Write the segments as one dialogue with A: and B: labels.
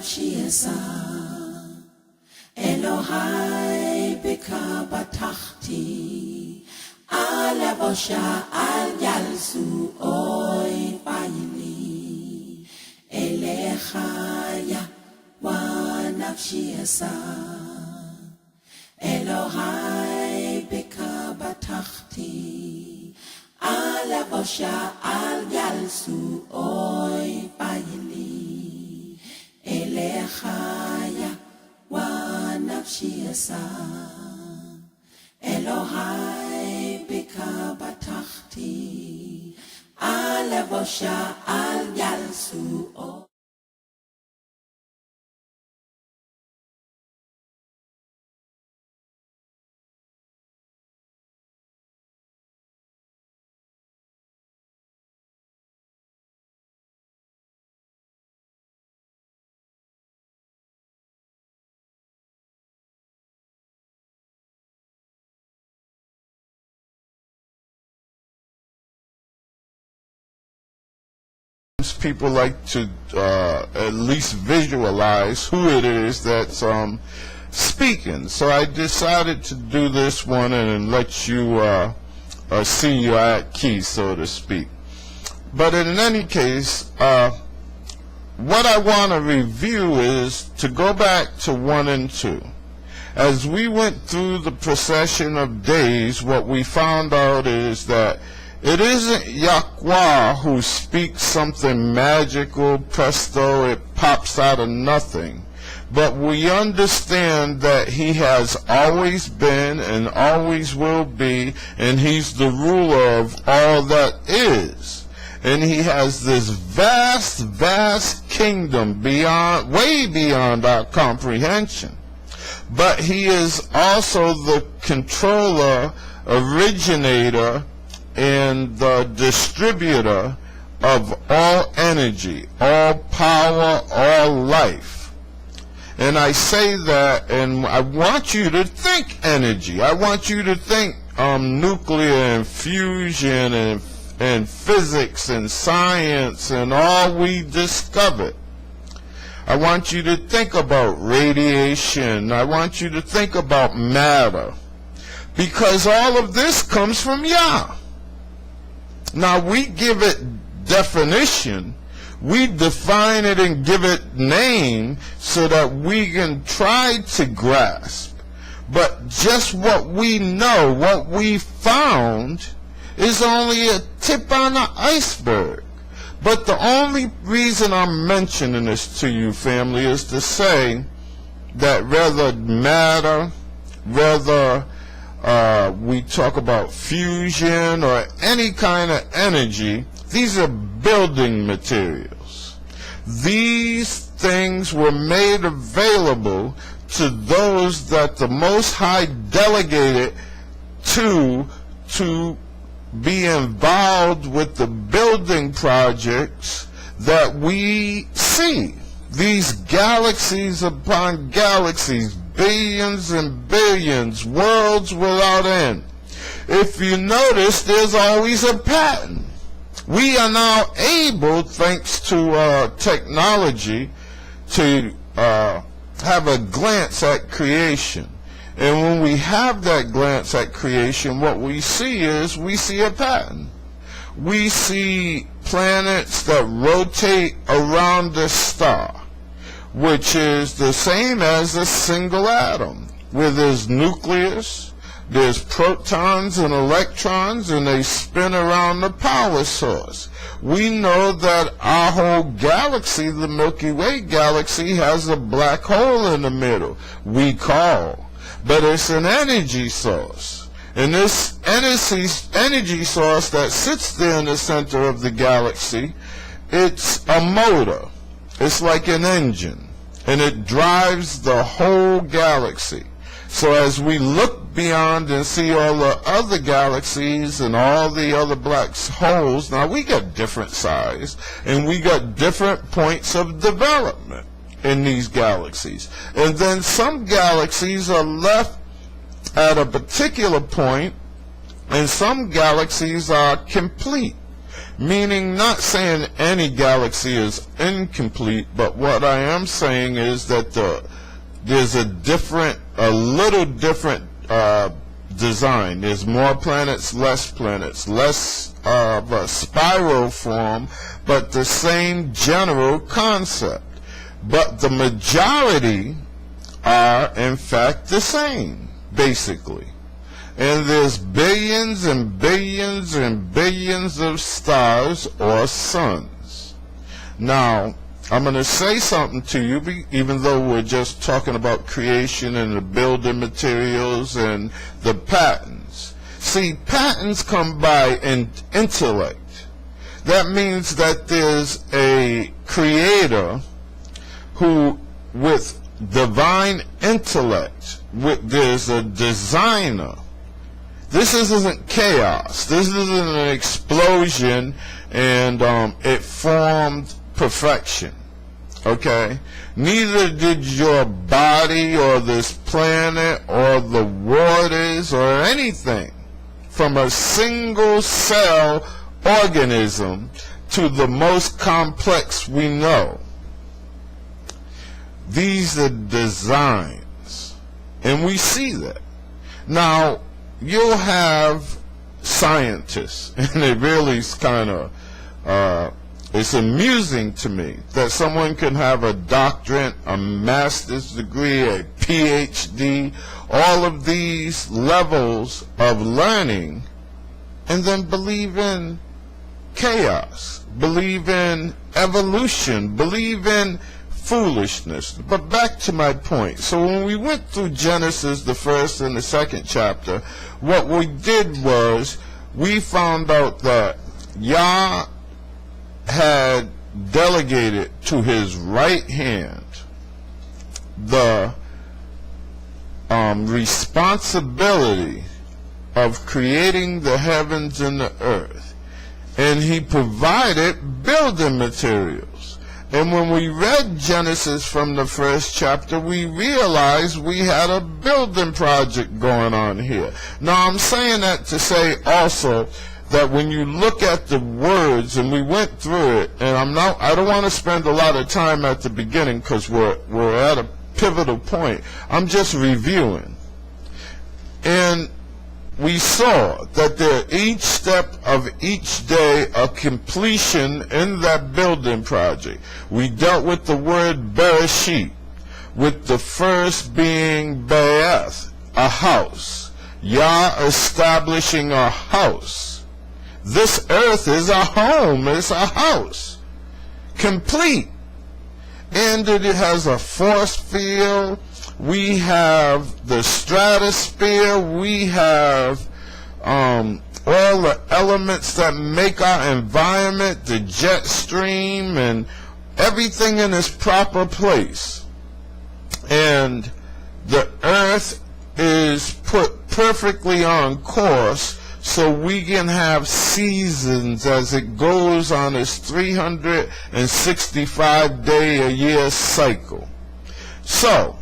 A: nafshi esa Elohai bika batachti Ala bosha al yalsu oi fayili Elechaya wa nafshi esa Elohai bika batachti Ala bosha al yalsu oi fayili Elechaya wa nafshi esa Elohai bika batachti Ala bosha al yalsu oi
B: people like to at least visualize who it is that's speaking. So I decided to do this one and let you see your at key, so to speak. But in any case, what I want to review is to go back to 1 and 2. As we went through the procession of days, what we found out is that it isn't Yahweh who speaks something magical, presto, it pops out of nothing. But we understand that he has always been and always will be, and he's the ruler of all that is. And he has this vast, vast kingdom beyond, way beyond our comprehension. But he is also the controller, originator, and the distributor of all energy, all power, all life. And I say that, and I want you to think energy. I want you to think nuclear and fusion and physics and science and all we discovered. I want you to think about radiation. I want you to think about matter. Because all of this comes from Yah. Now we give it definition, we define it and give it name so that we can try to grasp. But just what we know, what we found, is only a tip on the iceberg. But the only reason I'm mentioning this to you, family, is to say that rather matter, rather we talk about fusion or any kind of energy, these are building materials. These things were made available to those that the Most High delegated to be involved with the building projects that we see. These galaxies upon galaxies, billions and billions, worlds without end. If you notice, there's always a pattern. We are now able, thanks to technology, to have a glance at creation. And when we have that glance at creation, what we see is we see a pattern. We see planets that rotate around the star, which is the same as a single atom, where there's nucleus, there's protons and electrons, and they spin around the power source. We know that our whole galaxy, the Milky Way galaxy, has a black hole in the middle, we call. But it's an energy source. And this energy source that sits there in the center of the galaxy, it's a motor. It's like an engine. And it drives the whole galaxy. So as we look beyond and see all the other galaxies and all the other black holes, now we got different size and we got different points of development in these galaxies. And then some galaxies are left at a particular point and some galaxies are complete. Meaning, not saying any galaxy is incomplete, but what I am saying is that there's a little different design. There's more planets, less of a spiral form, but the same general concept. But the majority are, in fact, the same, basically. And there's billions and billions and billions of stars or suns. Now, I'm going to say something to you, even though we're just talking about creation and the building materials and the patterns. See, patterns come by in intellect. That means that there's a creator who, with divine intellect, there's a designer. This isn't chaos. This isn't an explosion and it formed perfection. Okay? Neither did your body or this planet or the waters or anything, from a single cell organism to the most complex we know. These are designs, and we see that. Now, you'll have scientists, and it really is kind of, it's amusing to me that someone can have a doctorate, a master's degree, a PhD, all of these levels of learning, and then believe in chaos, believe in evolution, believe in foolishness. But back to my point. So when we went through Genesis, the first and the second chapter, what we did was we found out that Yah had delegated to his right hand the responsibility of creating the heavens and the earth, and he provided building materials. And when we read Genesis from the first chapter, we realized we had a building project going on here. Now, I'm saying that to say also that when you look at the words, and we went through it, and I don't want to spend a lot of time at the beginning because we're at a pivotal point. I'm just reviewing. And we saw that each step of each day a completion in that building project. We dealt with the word beeresheet, with the first being be'eth, a house. Yah establishing a house. This earth is a home, it's a house, complete. And it has a force field. We have the stratosphere. We have all the elements that make our environment, the jet stream, and everything in its proper place. And the earth is put perfectly on course so we can have seasons as it goes on its 365-day-a-year cycle. So,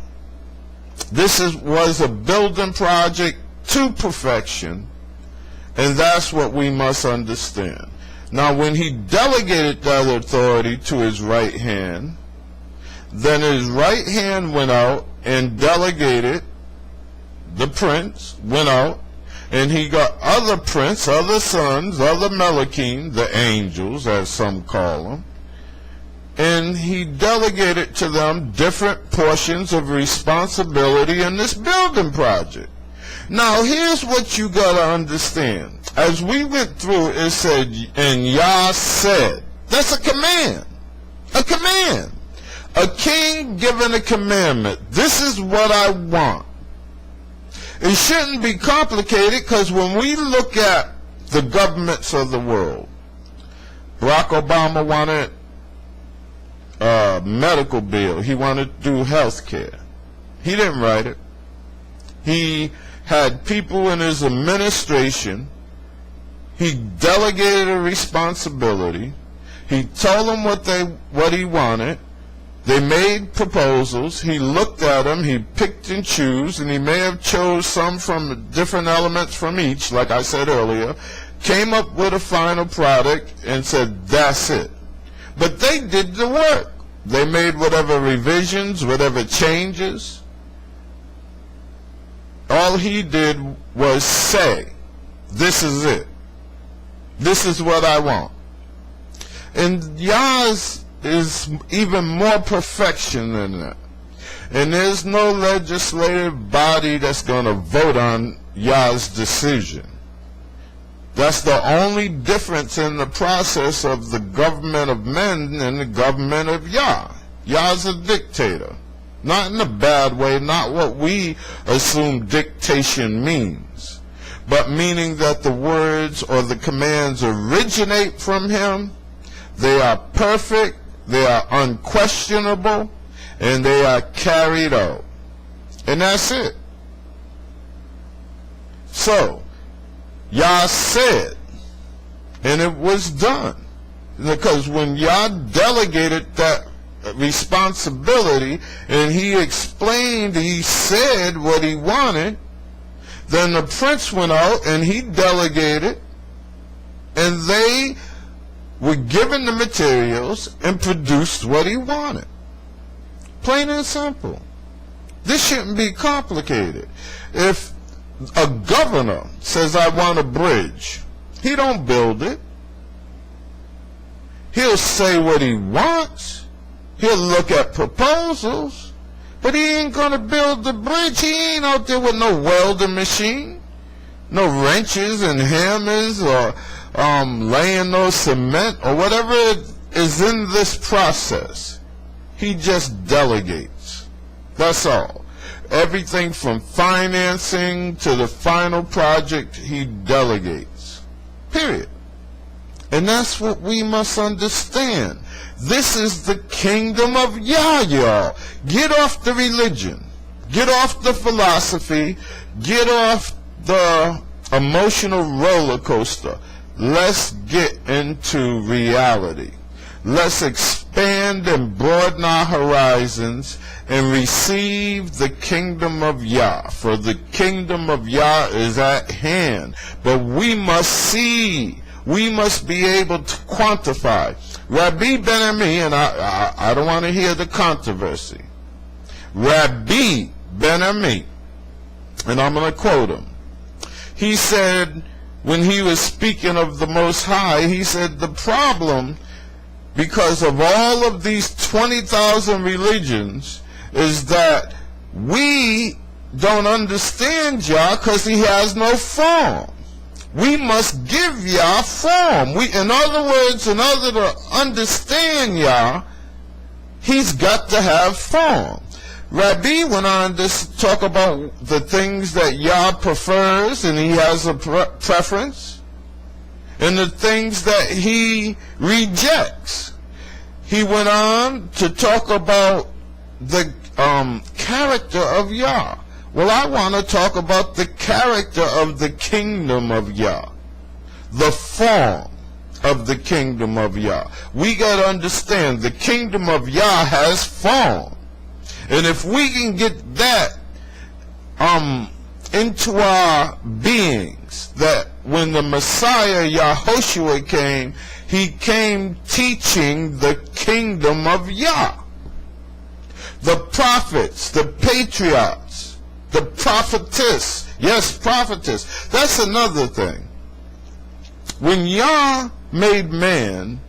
B: this was a building project to perfection, and that's what we must understand. Now, when he delegated that authority to his right hand, then his right hand went out and delegated, the prince went out, and he got other prince, other sons, other Melachim, the angels, as some call them, and he delegated to them different portions of responsibility in this building project. Now, here's what you got to understand. As we went through, it said, and Yah said. That's a command. A command. A king given a commandment. This is what I want. It shouldn't be complicated, because when we look at the governments of the world, Barack Obama wanted a medical bill. He wanted to do health care. He didn't write it. He had people in his administration. He delegated a responsibility. He told them what he wanted. They made proposals. He looked at them. He picked and chose, and he may have chose some from different elements from each, like I said earlier. came up with a final product, and said, that's it. But they did the work. They made whatever revisions, whatever changes. All he did was say, this is it. This is what I want. And Yah's is even more perfection than that. And there's no legislative body that's going to vote on Yah's decision. That's the only difference in the process of the government of men and the government of Yah. Yah's a dictator. Not in a bad way, not what we assume dictation means, but meaning that the words or the commands originate from him, they are perfect, they are unquestionable, and they are carried out. And that's it. So, Yah said, and it was done. Because when Yah delegated that responsibility, and he explained, he said what he wanted, then the prince went out and he delegated, and they were given the materials and produced what he wanted. Plain and simple. This shouldn't be complicated. If a governor says, I want a bridge, he don't build it. He'll say what he wants. He'll look at proposals, but he ain't going to build the bridge. He ain't out there with no welding machine, no wrenches and hammers, or laying no cement, or whatever is in this process. He just delegates. That's all. Everything from financing to the final project, he delegates. Period. And that's what we must understand. This is the kingdom of Yah, y'all. Get off the religion. Get off the philosophy. Get off the emotional roller coaster. Let's get into reality. Let's expand and broaden our horizons and receive the kingdom of Yah. For the kingdom of Yah is at hand. But we must see. We must be able to quantify. Rabbi Ben-Ami, and I don't want to hear the controversy. Rabbi Ben-Ami, and I'm going to quote him. He said, when he was speaking of the Most High, he said, the problem, because of all of these 20,000 religions, is that we don't understand Yah because he has no form. We must give Yah form. In other words, in order to understand Yah, he's got to have form. Rabbi went on to talk about the things that Yah prefers, and he has a preference, and the things that he rejects. He went on to talk about the character of Yah. Well, I want to talk about the character of the kingdom of Yah, the form of the kingdom of Yah. We got to understand the kingdom of Yah has form. And if we can get that into our beings, that when the Messiah Yahushua came, he came teaching the kingdom of Yah. The prophets, the patriarchs, the prophetess, yes, prophetess. That's another thing. When Yah made man,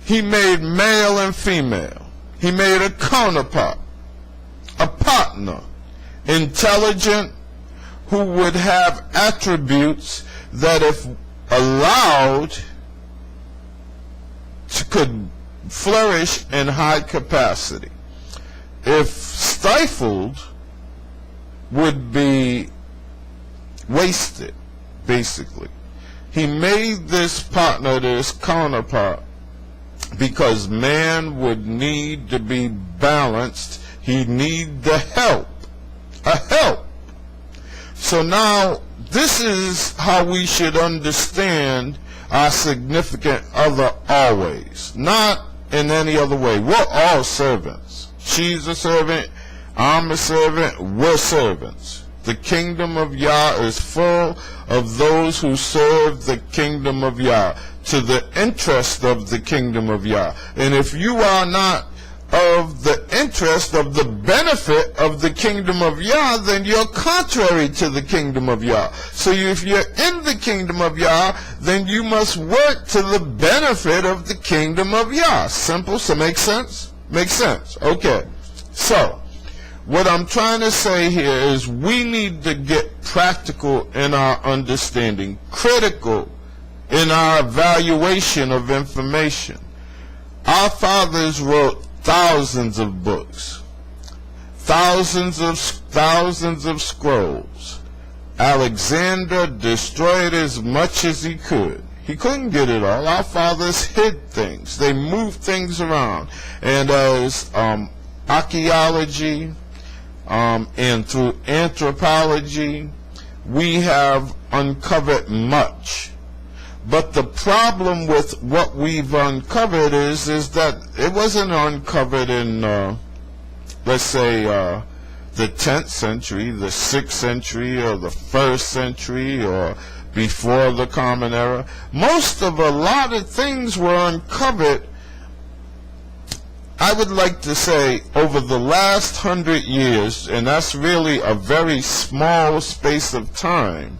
B: he made male and female. He made a counterpart, a partner, intelligent, who would have attributes that, if allowed, could flourish in high capacity. If stifled, would be wasted, basically. He made this partner, this counterpart, because man would need to be balanced. He need the help, a help. So now, this is how we should understand our significant other always, not in any other way. We're all servants. She's a servant, I'm a servant, we're servants. The kingdom of Yah is full of those who serve the kingdom of Yah, to the interest of the kingdom of Yah. And if you are not of the interest of the benefit of the kingdom of Yah, then you're contrary to the kingdom of Yah. So if you're in the kingdom of Yah, then you must work to the benefit of the kingdom of Yah. Simple, so make sense? Makes sense. Okay. So, what I'm trying to say here is we need to get practical in our understanding, critical in our evaluation of information. Our fathers wrote thousands of books, thousands of scrolls. Alexander destroyed as much as he could. He couldn't get it all. Our fathers hid things. They moved things around. And as archaeology and through anthropology, we have uncovered much. But the problem with what we've uncovered is that it wasn't uncovered in, let's say, the 10th century, the 6th century, or the 1st century, or before the Common Era. Most of a lot of things were uncovered, I would like to say, over the last 100 years, and that's really a very small space of time,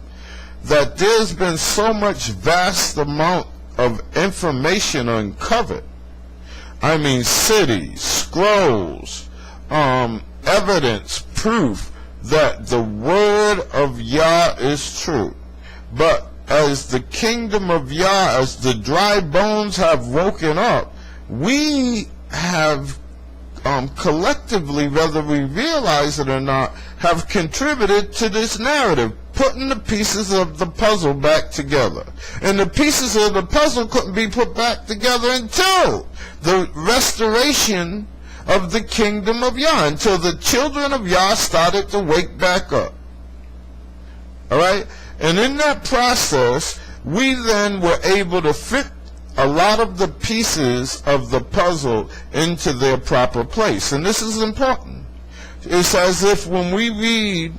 B: that there's been so much vast amount of information uncovered. I mean, cities, scrolls, evidence, proof that the word of Yah is true. But as the kingdom of Yah, as the dry bones have woken up, we have collectively, whether we realize it or not, have contributed to this narrative, putting the pieces of the puzzle back together. And the pieces of the puzzle couldn't be put back together until the restoration of the kingdom of Yah, until the children of Yah started to wake back up. Alright? And in that process, we then were able to fit a lot of the pieces of the puzzle into their proper place. And this is important. It's as if when we read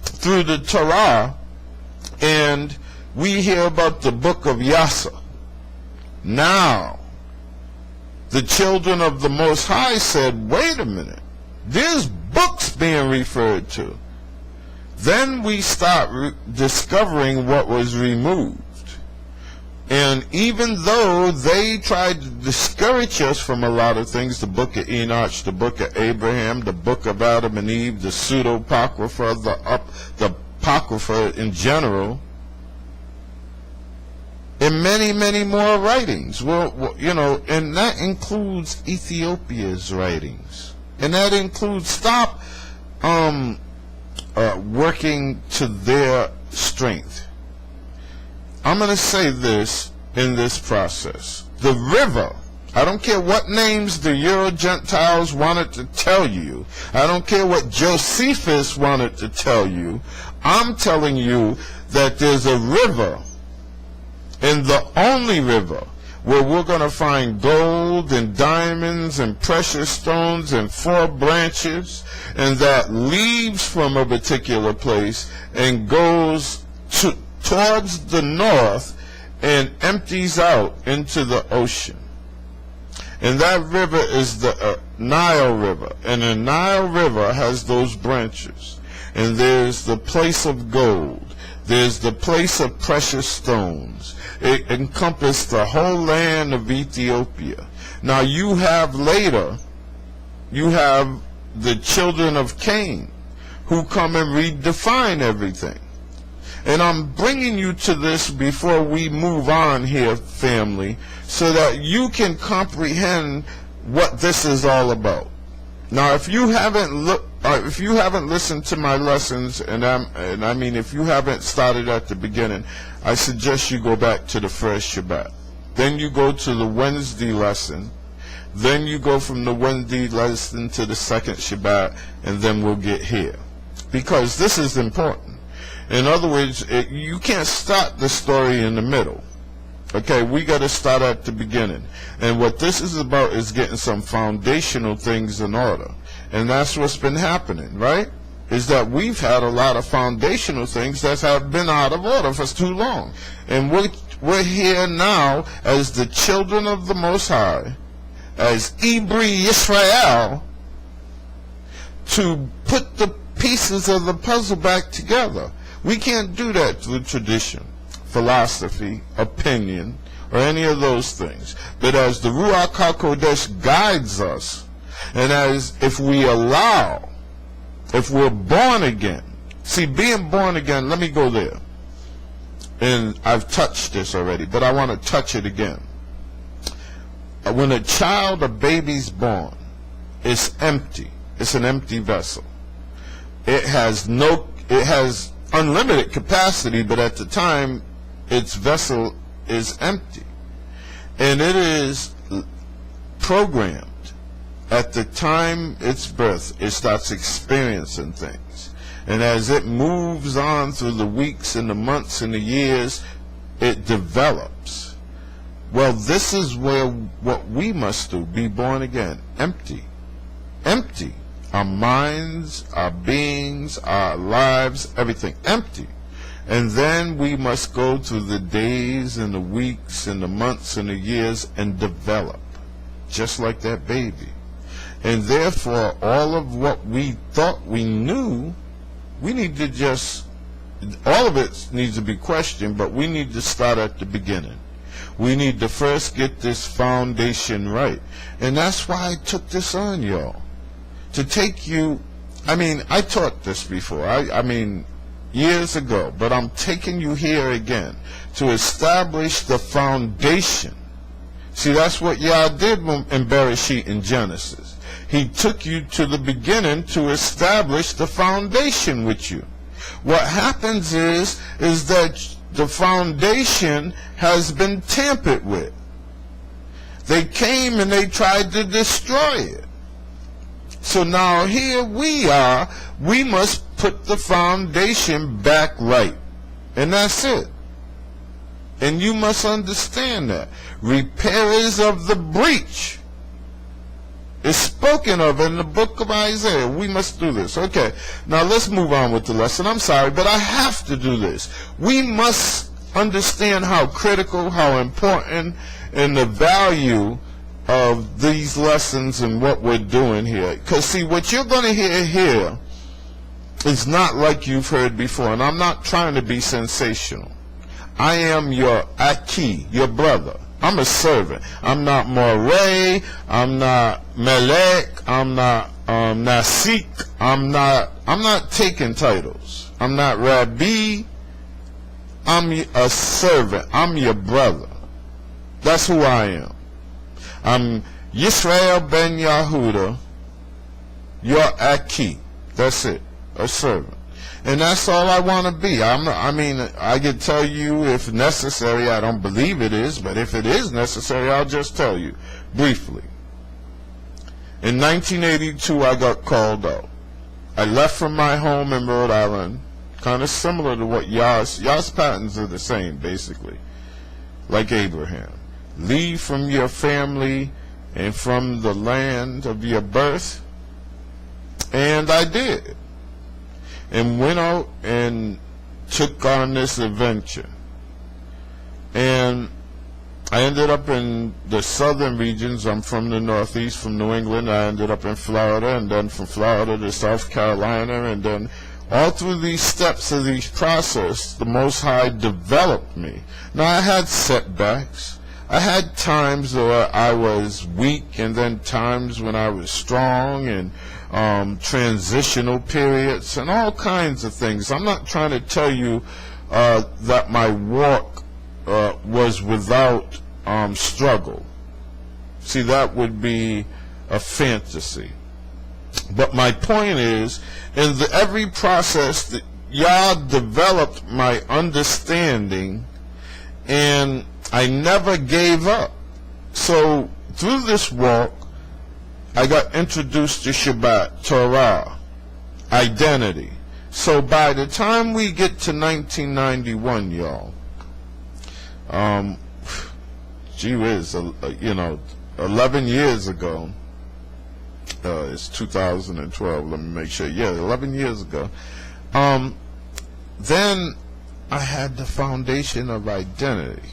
B: through the Torah and we hear about the book of Yasa, now the children of the Most High said, wait a minute, there's books being referred to. Then we start discovering what was removed. And even though they tried to discourage us from a lot of things, the book of Enoch, the book of Abraham, the book of Adam and Eve, the pseudo-apocrypha, the apocrypha in general, and many, many more writings. Well, you know, and that includes Ethiopia's writings. And that includes, stop working to their strength. I'm going to say this in this process. The river, I don't care what names the Euro-Gentiles wanted to tell you. I don't care what Josephus wanted to tell you. I'm telling you that there's a river, and the only river, where we're going to find gold and diamonds and precious stones and 4 branches, and that leaves from a particular place and goes towards the north and empties out into the ocean. And that river is the Nile River. And the Nile River has those branches. And there's the place of gold. There's the place of precious stones. It encompassed the whole land of Ethiopia. Now you have later, you have the children of Cain who come and redefine everything. And I'm bringing you to this before we move on here, family, so that you can comprehend what this is all about. Now, if you haven't listened to my lessons, and I mean if you haven't started at the beginning, I suggest you go back to the first Shabbat. Then you go to the Wednesday lesson. Then you go from the Wednesday lesson to the second Shabbat, and then we'll get here. Because this is important. In other words, you can't start the story in the middle. Okay, we got to start at the beginning. And what this is about is getting some foundational things in order. And that's what's been happening, right? is that we've had a lot of foundational things that have been out of order for too long. And we're here now as the children of the Most High, as Israel, to put the pieces of the puzzle back together. We can't do that through tradition, philosophy, opinion, or any of those things. But as the Ruach HaKodesh guides us, and as if we allow, if we're born again. See, being born again, let me go there. And I've touched this already, but I want to touch it again. When a child, a baby's born, it's empty. It's an empty vessel. It has unlimited capacity, but at the time, its vessel is empty. And it is programmed. At the time its birth, it starts experiencing things. And as it moves on through the weeks and the months and the years, it develops. Well, this is where what we must do, be born again. Empty. Empty. Our minds, our beings, our lives, everything. Empty. And then we must go through the days and the weeks and the months and the years and develop. Just like that baby. And therefore, all of what we thought we knew, we need to just, all of it needs to be questioned, but we need to start at the beginning. We need to first get this foundation right. And that's why I took this on, y'all. To take you, I taught this before, I mean, years ago, but I'm taking you here again to establish the foundation. See, that's what Yah did in Beeresheet in Genesis. He took you to the beginning to establish the foundation with you. What happens is that the foundation has been tampered with. They came and they tried to destroy it. So now here we are, we must put the foundation back right. And that's it. And you must understand that. Repairers of the breach is spoken of in the book of Isaiah. We must do this. Okay, now let's move on with the lesson. I'm sorry, but I have to do this. We must understand how critical, how important, and the value of these lessons and what we're doing here. Because see, what you're going to hear here is not like you've heard before. And I'm not trying to be sensational. I am your Aki, your brother. I'm a servant. I'm not Moray. I'm not Melek. I'm not Nasik. I'm not taking titles. I'm not Rabbi. I'm a servant. I'm your brother. That's who I am. I'm Yisrael ben Yahuda, your Aki. That's it. A servant. And that's all I want to be. I could tell you if necessary. I don't believe it is, but if it is necessary, I'll just tell you briefly. In 1982, I got called out. I left from my home in Rhode Island, kind of similar to what Yah's patterns are the same, basically, like Abraham. Leave from your family and from the land of your birth. And I did. And went out and took on this adventure. And I ended up in the southern regions. I'm from the Northeast, from New England. I ended up in Florida, and then from Florida to South Carolina. And then all through these steps of these process, the Most High developed me. Now, I had setbacks. I had times where I was weak, and then times when I was strong, and transitional periods, and all kinds of things. I'm not trying to tell you that my walk was without struggle. See, that would be a fantasy. But my point is, in every process that Yah developed my understanding, and I never gave up. So through this walk, I got introduced to Shabbat, Torah, identity. So by the time we get to 1991, y'all, gee whiz, 11 years ago, It's 2012. Let me make sure. Yeah, 11 years ago. Then I had the foundation of identity.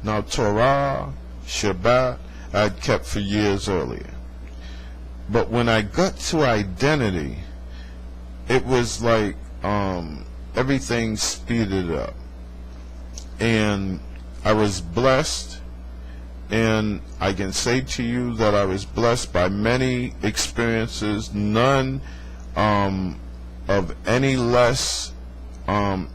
B: Now, Torah, Shabbat, I'd kept for years earlier. But when I got to identity, it was like everything speeded up. And I was blessed, and I can say to you that I was blessed by many experiences, none of any less of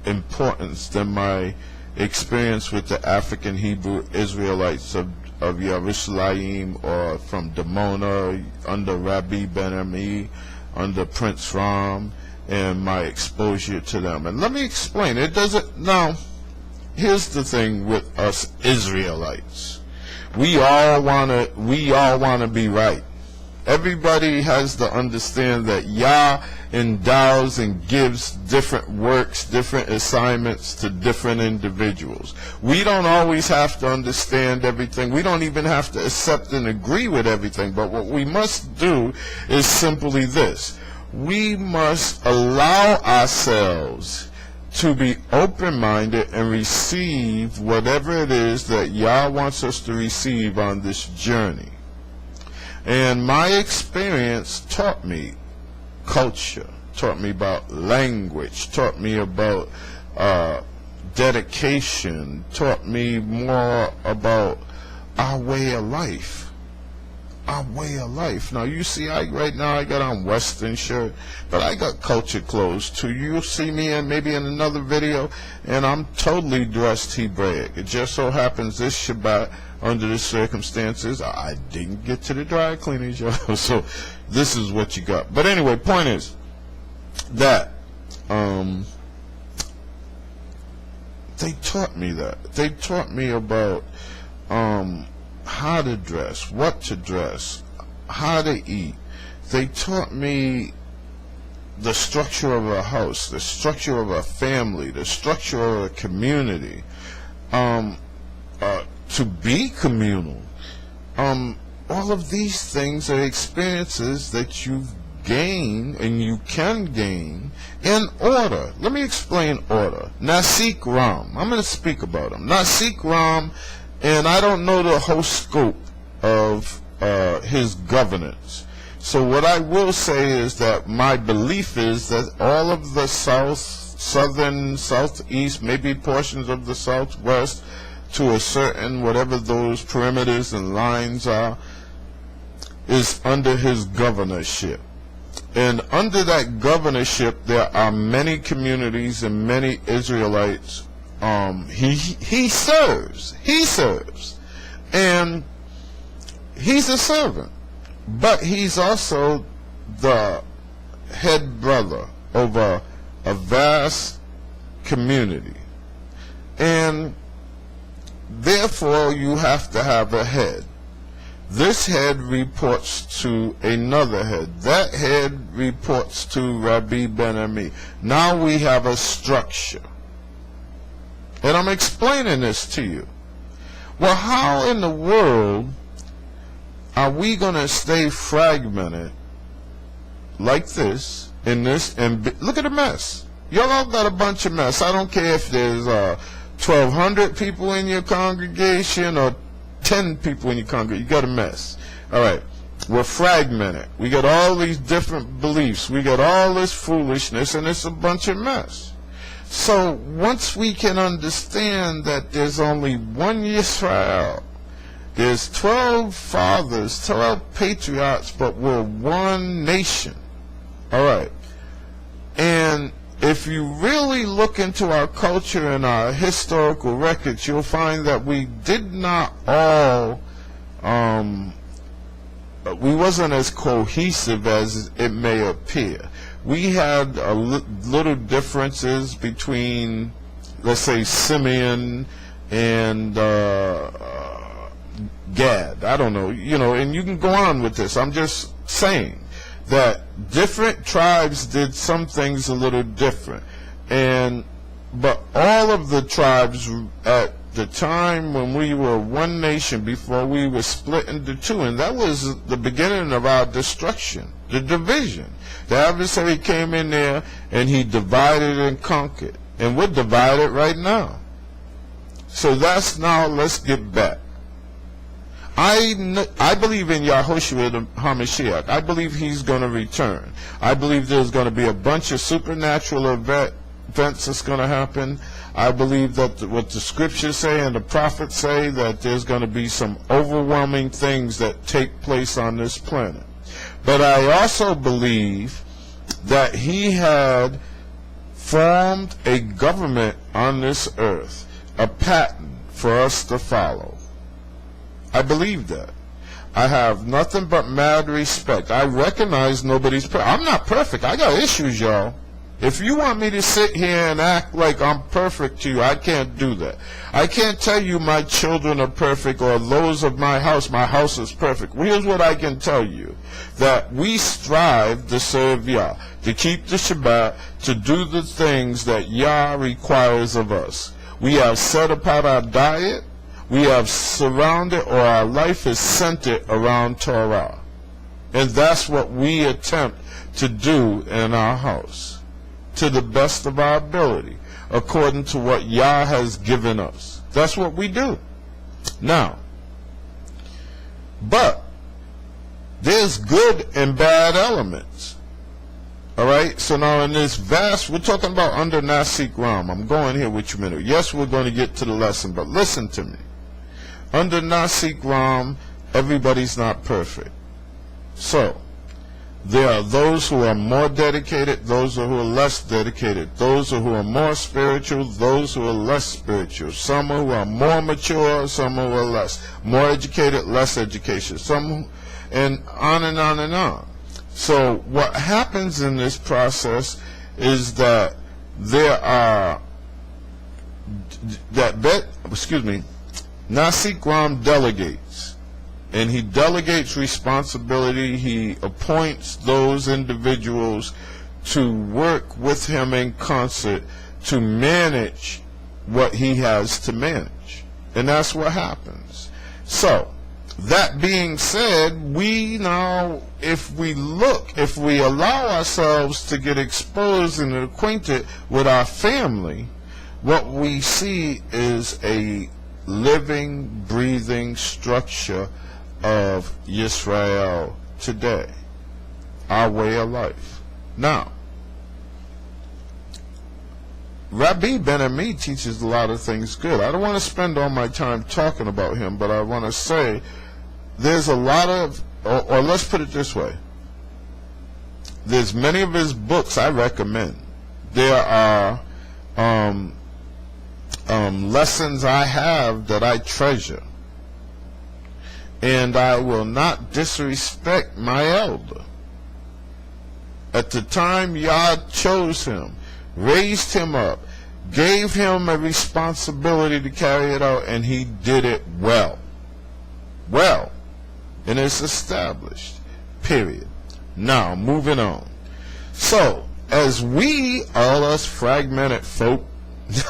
B: importance than my experience with the African Hebrew Israelites of Yerushalayim, or from Dimona under Rabbi Ben-Ami, under Prince Ram, and my exposure to them. And let me explain. It doesn't. Now, here's the thing with us Israelites. We all wanna be right. Everybody has to understand that Yah endows and gives different works, different assignments to different individuals. We don't always have to understand everything. We don't even have to accept and agree with everything. But what we must do is simply this. We must allow ourselves to be open-minded and receive whatever it is that Yah wants us to receive on this journey. And my experience taught me culture, taught me about language, taught me about dedication, taught me more about our way of life. Our way of life. Now you see, right now I got on Western shirt, but I got culture clothes too. You'll see me in maybe in another video, and I'm totally dressed Hebraic. It just so happens this Shabbat, under the circumstances, I didn't get to the dry cleaners, y'all. So this is what you got. But anyway, point is that they taught me that. They taught me about how to dress, what to dress, how to eat. They taught me the structure of a house, the structure of a family, the structure of a community, to be communal. All of these things are experiences that you've gained and you can gain in order. Let me explain order. Nasik Ram. I'm going to speak about him. Nasik Ram, and I don't know the whole scope of his governance. So what I will say is that my belief is that all of the southern, southeast, maybe portions of the southwest, to a certain, whatever those perimeters and lines are, is under his governorship. And under that governorship, there are many communities and many Israelites. He serves, and he's a servant, but he's also the head brother over a vast community, and therefore you have to have a head. This head reports to another head. That head reports to Rabbi Ben-Ami. Now we have a structure. And I'm explaining this to you. Well, how in the world are we going to stay fragmented like this, in this, and look at the mess. Y'all all got a bunch of mess. I don't care if there's 1,200 people in your congregation or 10 people in your congregation. You got a mess. All right. We're fragmented. We got all these different beliefs. We got all this foolishness, and it's a bunch of mess. So once we can understand that there's only one Yisrael, there's 12 fathers, 12 patriarchs, but we're one nation. All right. And if you really look into our culture and our historical records, you'll find that we did not all, we wasn't as cohesive as it may appear. We had little differences between, let's say, Simeon and Gad. I don't know, and you can go on with this. I'm just saying that different tribes did some things a little different, but all of the tribes at the time when we were one nation before we were split into two, and that was the beginning of our destruction, the division. The adversary came in there and he divided and conquered, and we're divided right now. So that's now, let's get back. I believe in Yahushua the HaMashiach. I believe he's going to return. I believe there's going to be a bunch of supernatural events that's going to happen. I believe that what the scriptures say and the prophets say, that there's going to be some overwhelming things that take place on this planet. But I also believe that he had formed a government on this earth, a pattern for us to follow. I believe that. I have nothing but mad respect. I recognize nobody's perfect. I'm not perfect. I got issues, y'all. If you want me to sit here and act like I'm perfect to you, I can't do that. I can't tell you my children are perfect or those of my house is perfect. Here's what I can tell you. That we strive to serve Yah, to keep the Shabbat, to do the things that Yah requires of us. We have set apart our diet. We have surrounded, or our life is centered around Torah. And that's what we attempt to do in our house, to the best of our ability, according to what Yah has given us. That's what we do. Now, but there's good and bad elements. Alright, so now in this vast, we're talking about under Nasik Ram. I'm going here with you a minute. Yes, we're going to get to the lesson, but listen to me. Under Nasik Ram, everybody's not perfect. So, there are those who are more dedicated, those who are less dedicated, those who are more spiritual, those who are less spiritual, some who are more mature, some who are less, more educated, less education, some, and on and on and on. So what happens in this process is that there are, Nasik Ram delegates, and he delegates responsibility. He appoints those individuals to work with him in concert to manage what he has to manage. And that's what happens. So, that being said, we now, if we allow ourselves to get exposed and acquainted with our family, what we see is a living, breathing structure of Yisrael today, our way of life. Now, Rabbi Ben-Ami teaches a lot of things good. I don't want to spend all my time talking about him, but I want to say there's a lot of, or let's put it this way, there's many of his books I recommend. There are lessons I have that I treasure, and I will not disrespect my elder. At the time Yah chose him, raised him up, gave him a responsibility to carry it out, and he did it well. Well, and it's established, period. Now, moving on. So, as we, all us fragmented folk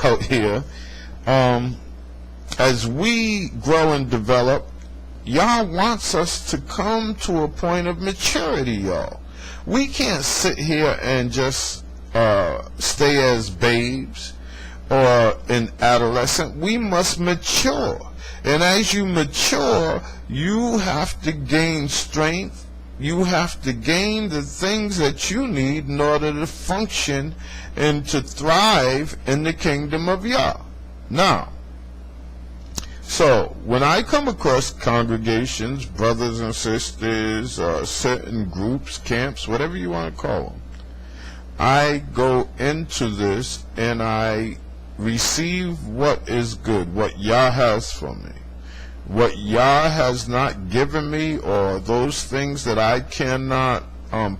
B: out here, as we grow and develop, Yah wants us to come to a point of maturity, y'all. We can't sit here and just stay as babes or an adolescent. We must mature. And as you mature, you have to gain strength. You have to gain the things that you need in order to function and to thrive in the kingdom of Yah. Now, so when I come across congregations, brothers and sisters, certain groups, camps, whatever you want to call them, I go into this and I receive what is good, what Yah has for me. What Yah has not given me, or those things that I cannot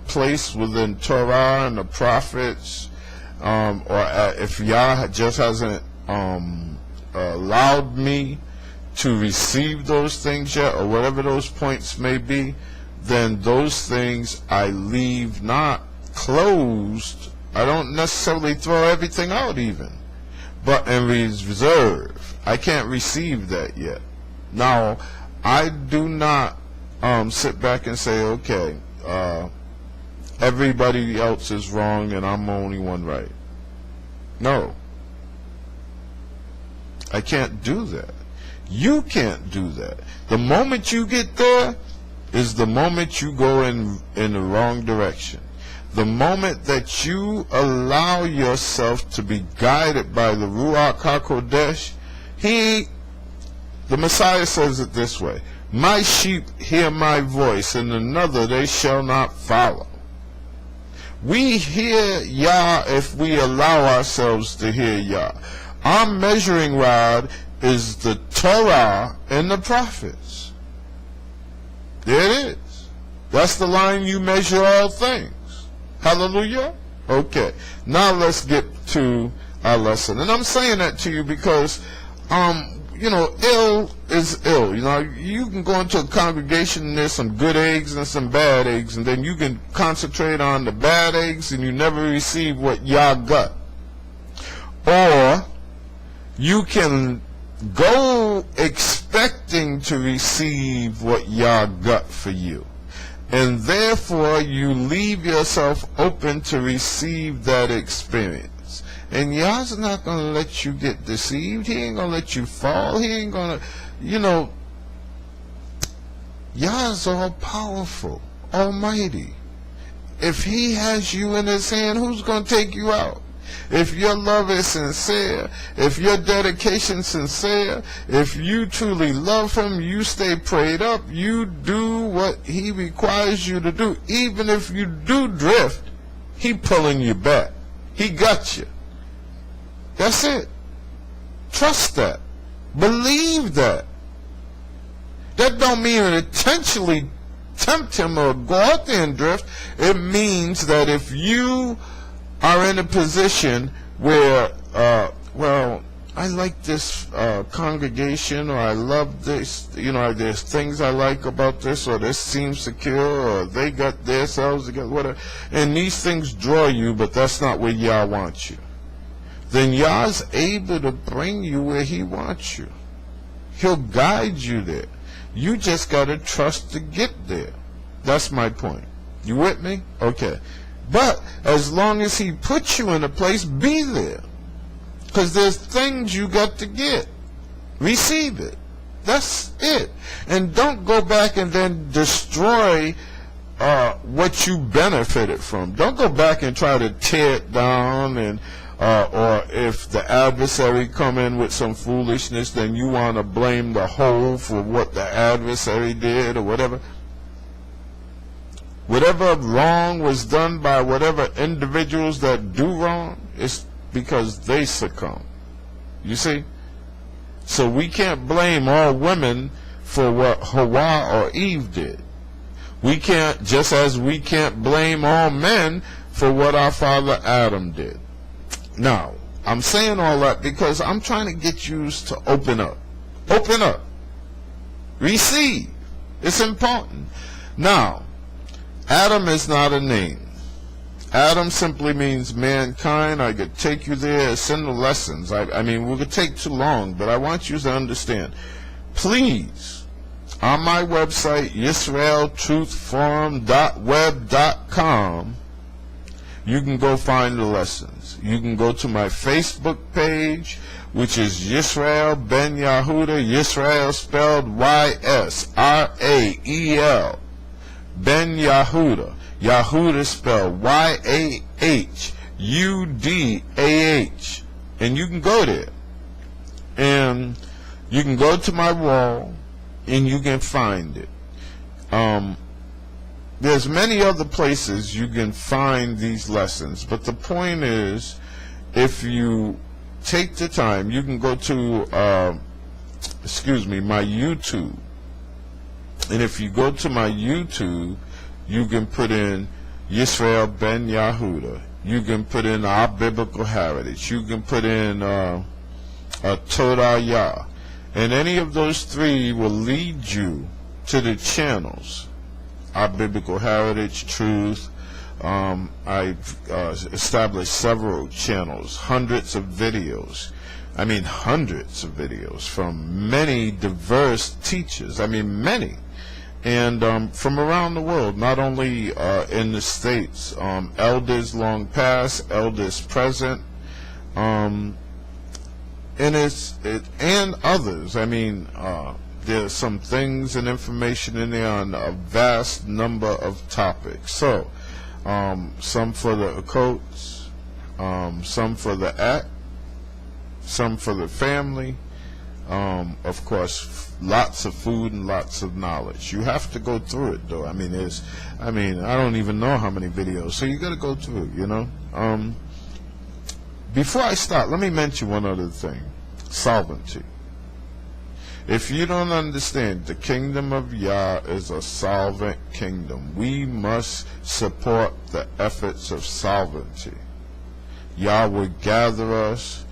B: place within Torah and the prophets, or if Yah just hasn't allowed me to receive those things yet, or whatever those points may be, then those things I leave not closed. I don't necessarily throw everything out even, but in reserve. I can't receive that yet. Now, I do not sit back and say, okay, everybody else is wrong and I'm the only one right. No. I can't do that. You can't do that. The moment you get there is the moment you go in the wrong direction. The moment that you allow yourself to be guided by the Ruach HaKodesh, the Messiah says it this way: my sheep hear my voice, and another they shall not follow. We hear Yah if we allow ourselves to hear Yah. Our measuring rod is the Torah and the prophets. There it is. That's the line you measure all things. Hallelujah? Okay. Now let's get to our lesson. And I'm saying that to you because, ill is ill. You can go into a congregation and there's some good eggs and some bad eggs, and then you can concentrate on the bad eggs and you never receive what Yah got. Or you can go expecting to receive what Yah got for you, and therefore you leave yourself open to receive that experience. And Yah's not going to let you get deceived. He ain't going to let you fall. He ain't going to, Yah's all powerful, almighty. If he has you in his hand, who's going to take you out? If your love is sincere, if your dedication sincere, if you truly love him, you stay prayed up, you do what he requires you to do. Even if you do drift, he pulling you back. He got you. That's it. Trust that. Believe that. That don't mean intentionally tempt him or go out there and drift. It means that if you are in a position where, I like this congregation, or I love this, there's things I like about this, or this seems secure, or they got themselves together, whatever, and these things draw you, but that's not where Yah wants you, then Yah's able to bring you where he wants you. He'll guide you there. You just got to trust to get there. That's my point. You with me? Okay. But as long as he puts you in a place, be there. Because there's things you got to get. Receive it. That's it. And don't go back and then destroy what you benefited from. Don't go back and try to tear it down, and or if the adversary come in with some foolishness, then you want to blame the whole for what the adversary did or whatever. Whatever wrong was done by whatever individuals that do wrong, it's because they succumb. You see? So we can't blame all women for what Hawa or Eve did. We can't, just as we can't blame all men for what our father Adam did. Now, I'm saying all that because I'm trying to get you to open up. Open up. Receive. It's important. Now, Adam is not a name. Adam simply means mankind. I could take you there, send the lessons. I mean, we could take too long, but I want you to understand. Please, on my website, YisraelTruthForum.web.com, you can go find the lessons. You can go to my Facebook page, which is Yisrael Ben Yahuda, Yisrael spelled Y-S-R-A-E-L. Ben Yahuda. Yahuda spelled Y-A-H-U-D-A-H. And you can go there. And you can go to my wall and you can find it. There's many other places you can find these lessons. But the point is, if you take the time, you can go to, my YouTube. And if you go to my YouTube, you can put in Yisrael Ben Yahuda. You can put in our biblical heritage. You can put in Torah Yah. And any of those three will lead you to the channels. Our biblical heritage, truth. I've established several channels, hundreds of videos I mean, hundreds of videos from many diverse teachers. I mean, many. And from around the world, not only in the States, elders long past, elders present, and others. I mean, there's some things and information in there on a vast number of topics. So, some for the occults, some for the act, some for the family, of course, lots of food and lots of knowledge. You have to go through it, though. I mean, I don't even know how many videos, so you got to go through it, you know. Before I start, let me mention one other thing: sovereignty. If you don't understand, the kingdom of Yah is a solvent kingdom. We must support the efforts of sovereignty. Yah would gather us.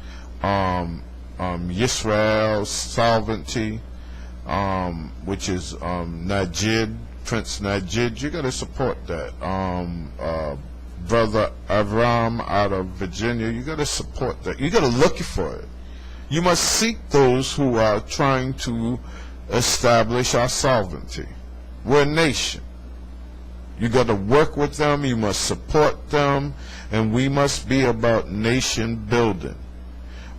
B: Yisrael's sovereignty, which is Najid, Prince Najid. You got to support that. Brother Avram out of Virginia, you got to support that. You got to look for it. You must seek those who are trying to establish our sovereignty. We're a nation. You got to work with them. You must support them, and we must be about nation building.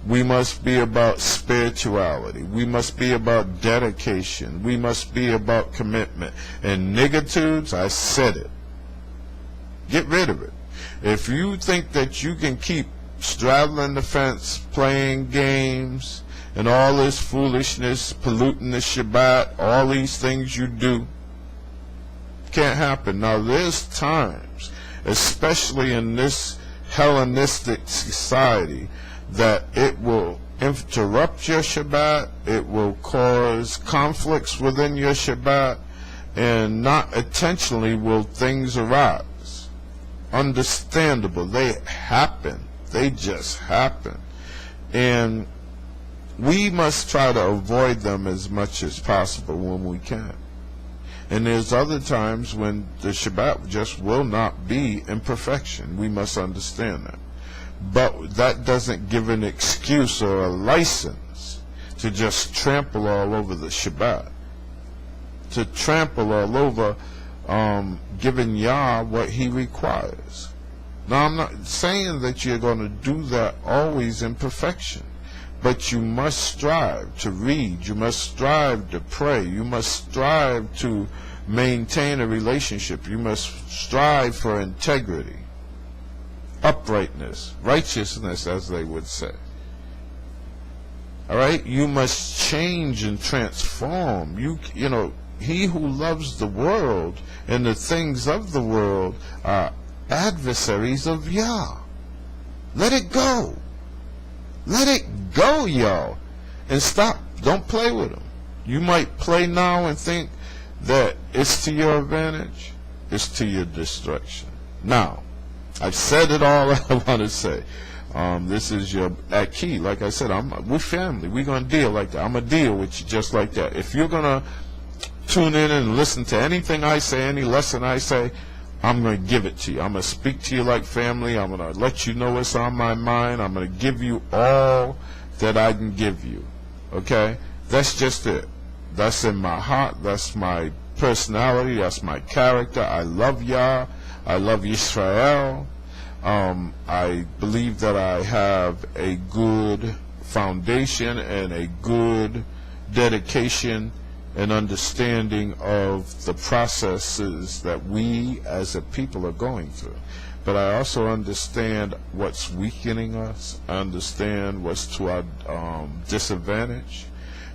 B: We must be about spirituality. We must be about dedication. We must be about commitment. And niggitudes, I said it. Get rid of it. If you think that you can keep straddling the fence, playing games, and all this foolishness, polluting the Shabbat, all these things you do, can't happen. Now, there's times, especially in this Hellenistic society, that it will interrupt your Shabbat, it will cause conflicts within your Shabbat, and not intentionally will things arise. Understandable. They happen. They just happen. And we must try to avoid them as much as possible when we can. And there's other times when the Shabbat just will not be in perfection. We must understand that. But that doesn't give an excuse or a license to just trample all over the Shabbat. To trample all over giving Yah what He requires. Now, I'm not saying that you're going to do that always in perfection, but you must strive to read, you must strive to pray, you must strive to maintain a relationship, you must strive for integrity, uprightness, righteousness, as they would say. All right? You must change and transform. You know, he who loves the world and the things of the world are adversaries of Yah. Let it go. Let it go, y'all. And stop. Don't play with them. You might play now and think that it's to your advantage. It's to your destruction. Now, I've said it all I want to say. This is your key. Like I said, we're family. We're going to deal like that. I'm going to deal with you just like that. If you're going to tune in and listen to anything I say, any lesson I say, I'm going to give it to you. I'm going to speak to you like family. I'm going to let you know what's on my mind. I'm going to give you all that I can give you. Okay? That's just it. That's in my heart. That's my personality. That's my character. I love Yah. I love Yisrael. I believe that I have a good foundation and a good dedication and understanding of the processes that we as a people are going through. But I also understand what's weakening us. I understand what's to our disadvantage.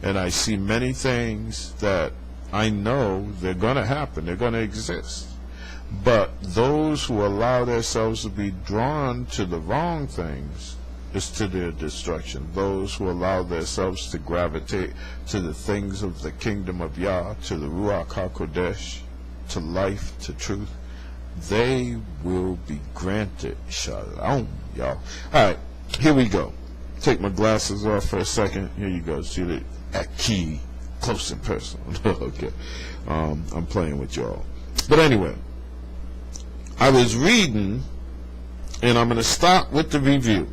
B: And I see many things that I know they're going to happen. They're going to exist. But those who allow themselves to be drawn to the wrong things is to their destruction. Those who allow themselves to gravitate to the things of the kingdom of Yah, to the Ruach HaKodesh, to life, to truth, they will be granted shalom, y'all. All right, here we go. Take my glasses off for a second. Here you go. See the key, close and personal. Okay, I'm playing with y'all. But anyway, I was reading, and I'm going to start with the review.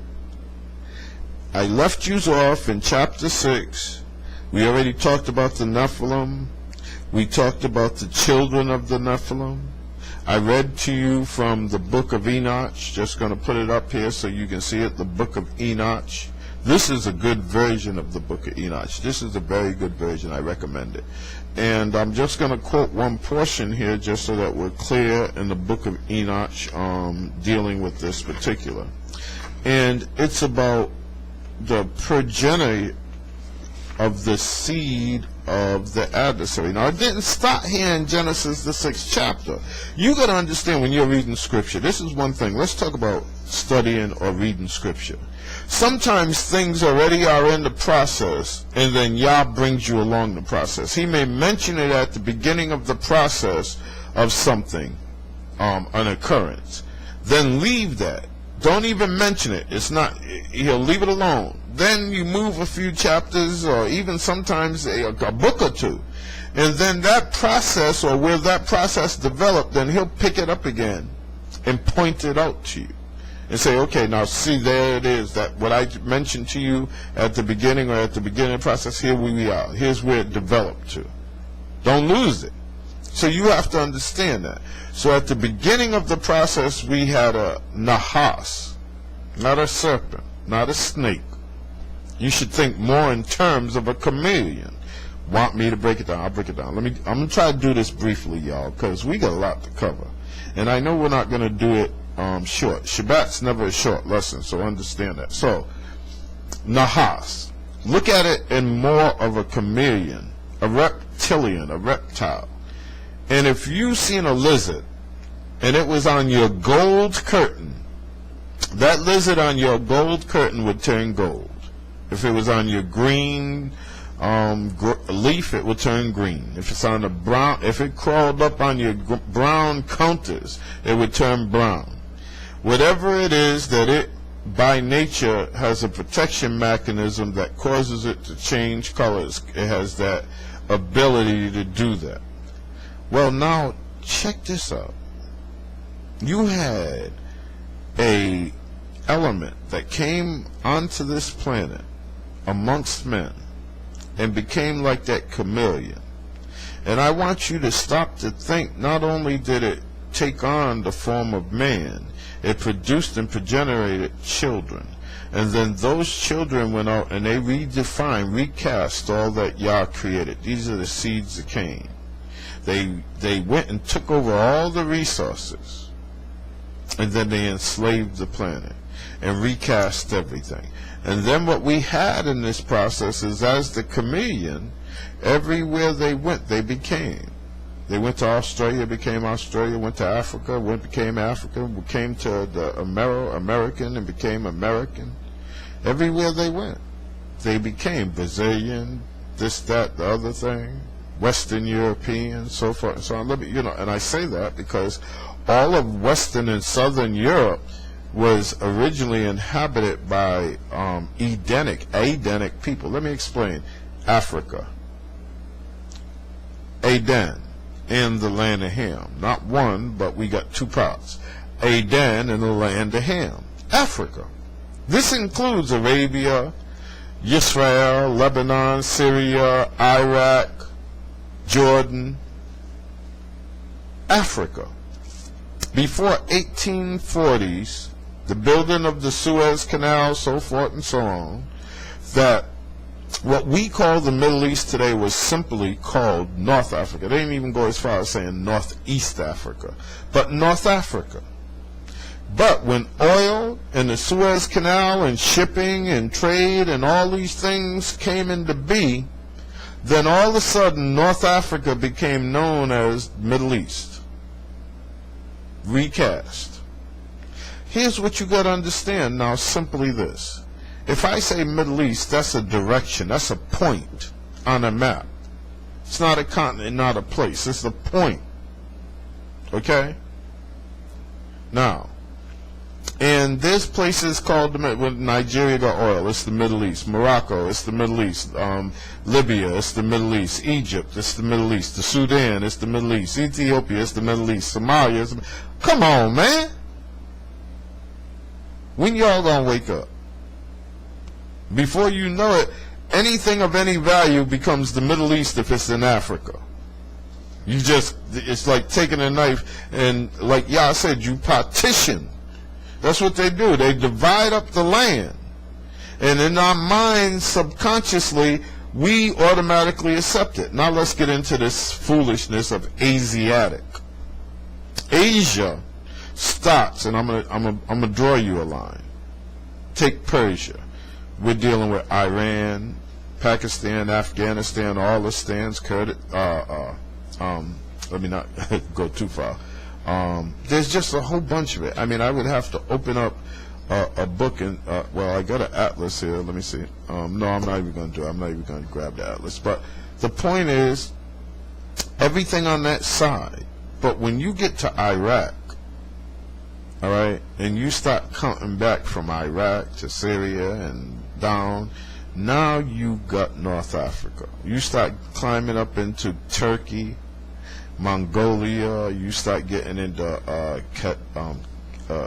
B: I left you off in chapter 6. We already talked about the Nephilim. We talked about the children of the Nephilim. I read to you from the book of Enoch. Just going to put it up here so you can see it. The book of Enoch. This is a good version of the book of Enoch. This is a very good version. I recommend it. And I'm just going to quote one portion here just so that we're clear in the book of Enoch dealing with this particular. And it's about the progeny of the seed of the adversary. Now, it didn't start here in Genesis, the 6th chapter. You got to understand when you're reading Scripture, this is one thing. Let's talk about studying or reading Scripture. Sometimes things already are in the process, and then Yah brings you along the process. He may mention it at the beginning of the process of something, an occurrence. Then leave that. Don't even mention it. It's not, he'll leave it alone. Then you move a few chapters or even sometimes a book or two. And then that process, or where that process developed, then he'll pick it up again and point it out to you. And say, okay, now see, there it is. That what I mentioned to you at the beginning, or at the beginning of the process, here we are. Here's where it developed to. Don't lose it. So you have to understand that. So at the beginning of the process, we had a nahas, not a serpent, not a snake. You should think more in terms of a chameleon. Want me to break it down? I'll break it down. I'm going to try to do this briefly, y'all, because we got a lot to cover. And I know we're not going to do it short. Shabbat's never a short lesson, so understand that. So, nahas. Look at it in more of a chameleon, a reptilian, a reptile. And if you seen a lizard, and it was on your gold curtain, that lizard on your gold curtain would turn gold. If it was on your green leaf, it would turn green. If it's on the brown, if it crawled up on your brown counters, it would turn brown. Whatever it is that it, by nature, has a protection mechanism that causes it to change colors. It has that ability to do that. Well, now, check this out. You had a element that came onto this planet amongst men and became like that chameleon. And I want you to stop to think, not only did it take on the form of man, it produced and progenerated children. And then those children went out and they redefined, recast all that Yah created. These are the seeds of Cain. They went and took over all the resources, and then they enslaved the planet and recast everything. And then what we had in this process is, as the chameleon, everywhere they went, they became. They went to Australia, became Australia, went to Africa, became African, came to the American and became American. Everywhere they went, they became Brazilian, this, that, the other thing, Western European, so forth and so on. And I say that because all of Western and Southern Europe was originally inhabited by Adenic people. Let me explain. Africa, Aden, in the land of Ham. Not one, but we got two parts. Aden in the land of Ham. Africa. This includes Arabia, Israel, Lebanon, Syria, Iraq, Jordan, Africa. Before 1840s, the building of the Suez Canal, so forth and so on, that what we call the Middle East today was simply called North Africa. They didn't even go as far as saying Northeast Africa, but North Africa. But when oil and the Suez Canal and shipping and trade and all these things came into being, then all of a sudden North Africa became known as Middle East. Recast. Here's what you got to understand now, simply this. If I say Middle East, that's a direction, that's a point on a map. It's not a continent, not a place, it's a point. Okay? Now, and there's places called, when Nigeria got oil, it's the Middle East. Morocco, it's the Middle East. Libya, it's the Middle East. Egypt, it's the Middle East. The Sudan, it's the Middle East. Ethiopia, it's the Middle East. Somalia, it's the... Come on, man. When y'all gonna wake up? Before you know it, anything of any value becomes the Middle East if it's in Africa. It's like taking a knife and, like Yah said, you partition. That's what they do. They divide up the land. And in our minds, subconsciously, we automatically accept it. Now let's get into this foolishness of Asiatic. Asia starts, and I'm gonna draw you a line. Take Persia. We're dealing with Iran, Pakistan, Afghanistan, all the stands. Let me not go too far. There's just a whole bunch of it. I mean, I would have to open up a book and well, I got an atlas here. Let me see. No, I'm not even going to do it. I'm not even going to grab the atlas. But the point is, everything on that side. But when you get to Iraq, all right, and you start counting back from Iraq to Syria and down, now you got North Africa. You start climbing up into Turkey, Mongolia. You start getting into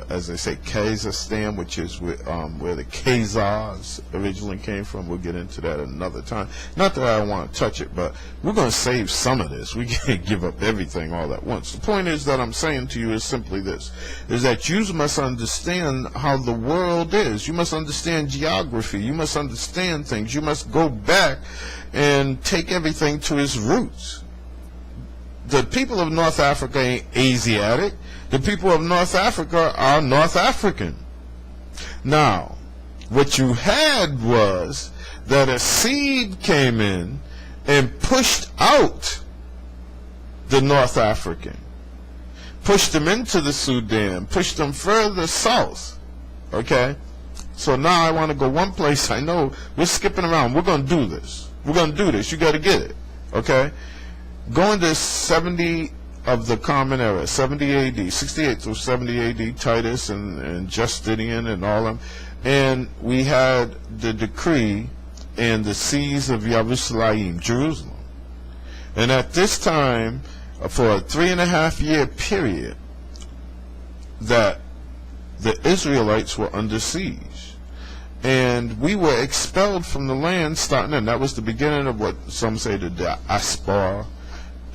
B: as they say, Kazakhstan, which is where the Khazars originally came from. We'll get into that another time. Not that I want to touch it, but we're going to save some of this. We can't give up everything all at once. The point is that I'm saying to you is simply this, is that you must understand how the world is. You must understand geography. You must understand things. You must go back and take everything to its roots. The people of North Africa ain't Asiatic. The people of North Africa are North African. Now, what you had was that a seed came in and pushed out the North African, pushed them into the Sudan, pushed them further south. Okay? So now I want to go one place. I know we're skipping around. We're going to do this. We're going to do this. You got to get it. Okay? Going to 70 of the Common Era, 70 AD, 68 through 70 AD, Titus and Justinian and all of them. And we had the decree and the seas of Yerushalayim, Jerusalem. And at this time, for a 3.5-year period, that the Israelites were under siege. And we were expelled from the land starting then. That was the beginning of what some say the diaspora.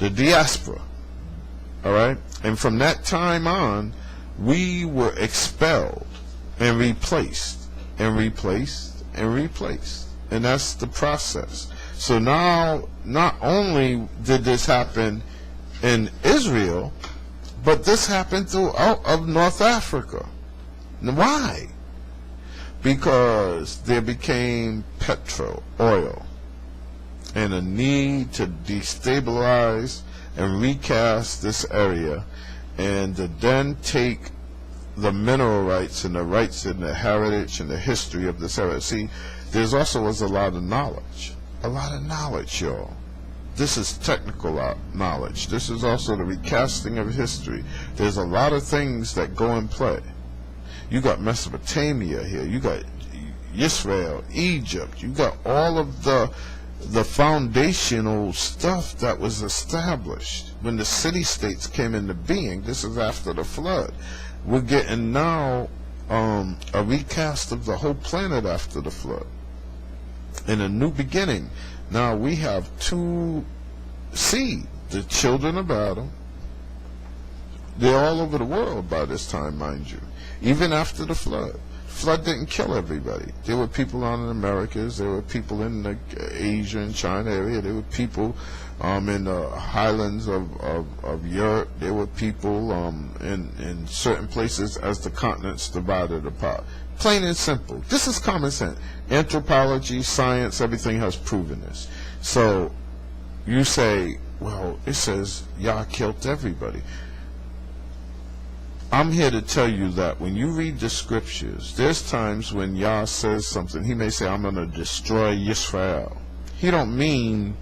B: The diaspora. All right? And from that time on, we were expelled and replaced and replaced and replaced. And that's the process. So now, not only did this happen in Israel, but this happened throughout of North Africa. Now, why? Because there became oil, and a need to destabilize and recast this area, and to then take the mineral rights and the rights and the heritage and the history of this area. See, there's also was a lot of knowledge, y'all. This is technical knowledge. This is also the recasting of history. There's a lot of things that go in play. You got Mesopotamia here. You got Israel, Egypt. You got all of the foundational stuff that was established when the city-states came into being. This is after the flood. We're getting now a recast of the whole planet after the flood. In a new beginning. Now we have two seed, the children of Adam. They're all over the world by this time, mind you. Even after the flood. Flood didn't kill everybody. There were people on the Americas. There were people in the Asia and China area. There were people in the highlands of Europe. There were people in certain places as the continents divided apart. Plain and simple. This is common sense. Anthropology, science, everything has proven this. So you say, well, it says Yah killed everybody. I'm here to tell you that when you read the scriptures, there's times when Yah says something. He may say, I'm going to destroy Yisrael. He don't mean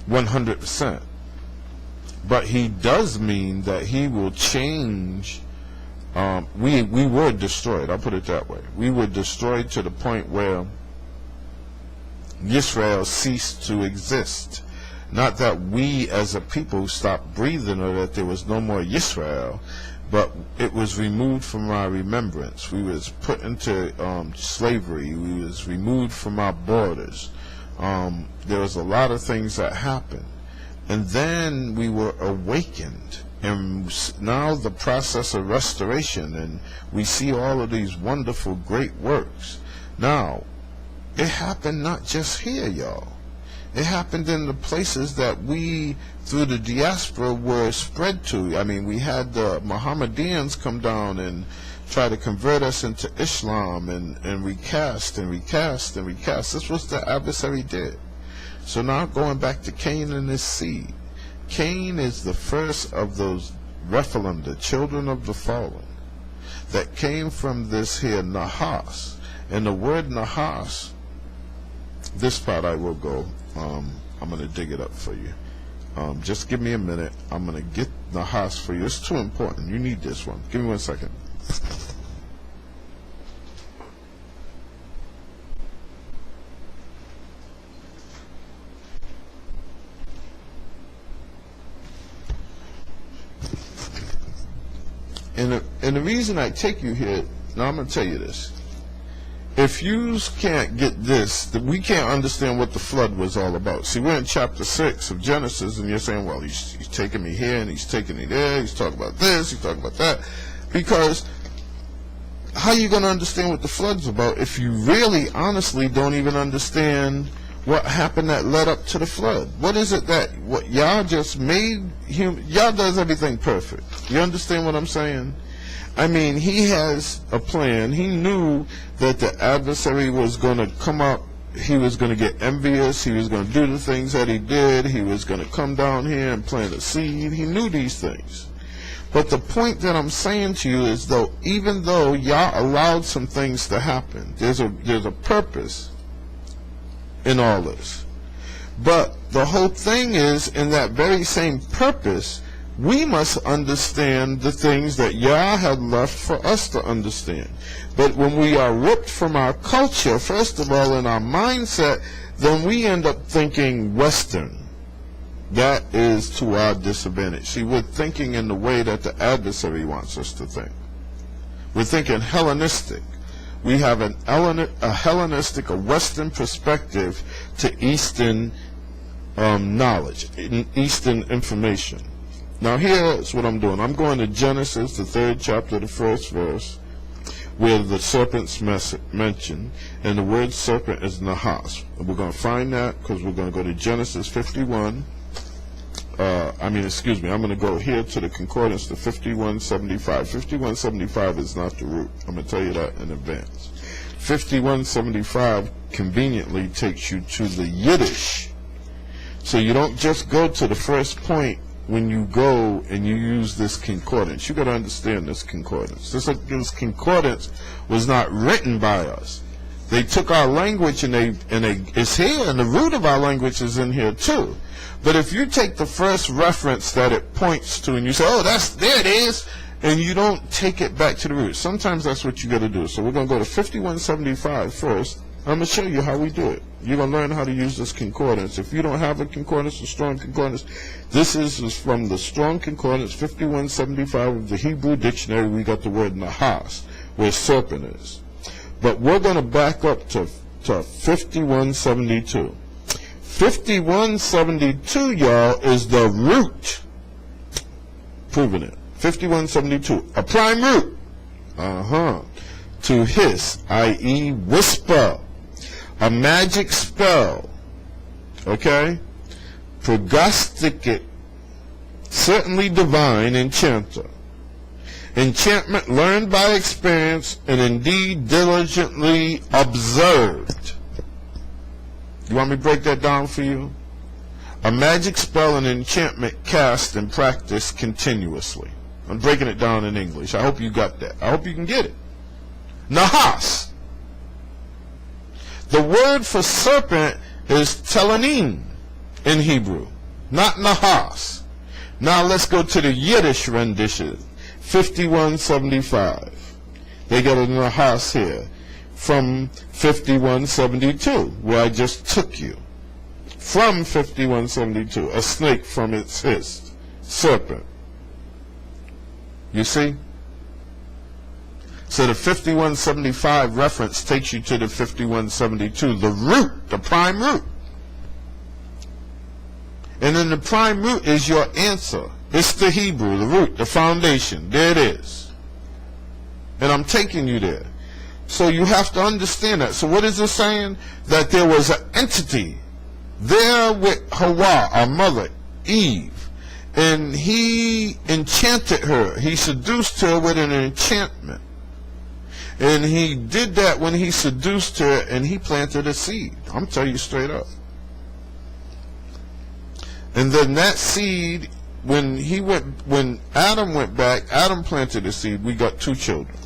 B: 100%. But he does mean that he will change. We were destroyed. I'll put it that way. We were destroyed to the point where Yisrael ceased to exist. Not that we as a people stopped breathing or that there was no more Yisrael, but it was removed from our remembrance. We was put into slavery. We was removed from our borders. There was a lot of things that happened, and then we were awakened, and now the process of restoration, and we see all of these wonderful great works. Now it happened not just here, y'all. It happened in the places that we, through the diaspora, were spread to. I mean, we had the Mohammedans come down and try to convert us into Islam, and recast and recast and recast. This was the adversary did. So now going back to Cain and his seed. Cain is the first of those Rephilim, the children of the fallen, that came from this here Nahas. And the word Nahas, this part I will go, I'm going to dig it up for you. Just give me a minute. I'm going to get Nahas for you. It's too important. You need this one. Give me 1 second. And the reason I take you here, now I'm going to tell you this. If you can't get this, we can't understand what the flood was all about. See, we're in chapter 6 of Genesis, and you're saying, well, he's taking me here, and he's taking me there, he's talking about this, he's talking about that. Because how are you going to understand what the flood's about if you really, honestly, don't even understand what happened that led up to the flood? What is it that Yah just made? Yah does everything perfect. You understand what I'm saying? I mean, he has a plan. He knew that the adversary was going to come up. He was going to get envious. He was going to do the things that he did. He was going to come down here and plant a seed. He knew these things. But the point that I'm saying to you is, though, even though Yah allowed some things to happen, there's a purpose in all this. But the whole thing is, in that very same purpose, we must understand the things that Yah had left for us to understand. But when we are ripped from our culture, first of all, in our mindset, then we end up thinking Western. That is to our disadvantage. See, we're thinking in the way that the adversary wants us to think. We're thinking Hellenistic. We have a Hellenistic, a Western perspective to Eastern knowledge, Eastern information. Now here's what I'm doing. I'm going to Genesis, the 3rd chapter, the 1st verse, where the serpent's mentioned, and the word serpent is Nahas. And we're going to find that because we're going to go to Genesis 51. I'm going to go here to the concordance, to 5175. 5175 is not the root. I'm going to tell you that in advance. 5175 conveniently takes you to the Yiddish. So you don't just go to the first point when you go and you use this concordance. You got to understand this concordance. This concordance was not written by us. They took our language and it's here, and the root of our language is in here too. But if you take the first reference that it points to and you say, oh, there it is, and you don't take it back to the root, sometimes that's what you got to do. So we're going to go to 5175 first. I'm going to show you how we do it. You're going to learn how to use this concordance. If you don't have a concordance, a strong concordance, this is from the strong concordance, 5175 of the Hebrew dictionary. We got the word Nahas, where serpent is. But we're going to back up to 5172. 5172, y'all, is the root. Proving it. 5172, a prime root. To hiss, i.e. whisper. A magic spell. Okay? Prognosticate, certainly divine enchanter. Enchantment learned by experience and indeed diligently observed. You want me to break that down for you? A magic spell and enchantment cast and practiced continuously. I'm breaking it down in English. I hope you got that. I hope you can get it. Nahas. The word for serpent is telanim in Hebrew, not Nahas. Now let's go to the Yiddish rendition, 5175. They got a Nahas here from 5172, where I just took you. From 5172, a snake from its hiss, serpent. You see? So the 5175 reference takes you to the 5172, the root, the prime root. And then the prime root is your answer. It's the Hebrew, the root, the foundation. There it is. And I'm taking you there. So you have to understand that. So what is it saying? That there was an entity there with Hawa, our mother, Eve. And he enchanted her. He seduced her with an enchantment. And he did that when he seduced her, and he planted a seed. I'm telling you straight up. And then that seed, when Adam went back, Adam planted a seed. We got two children.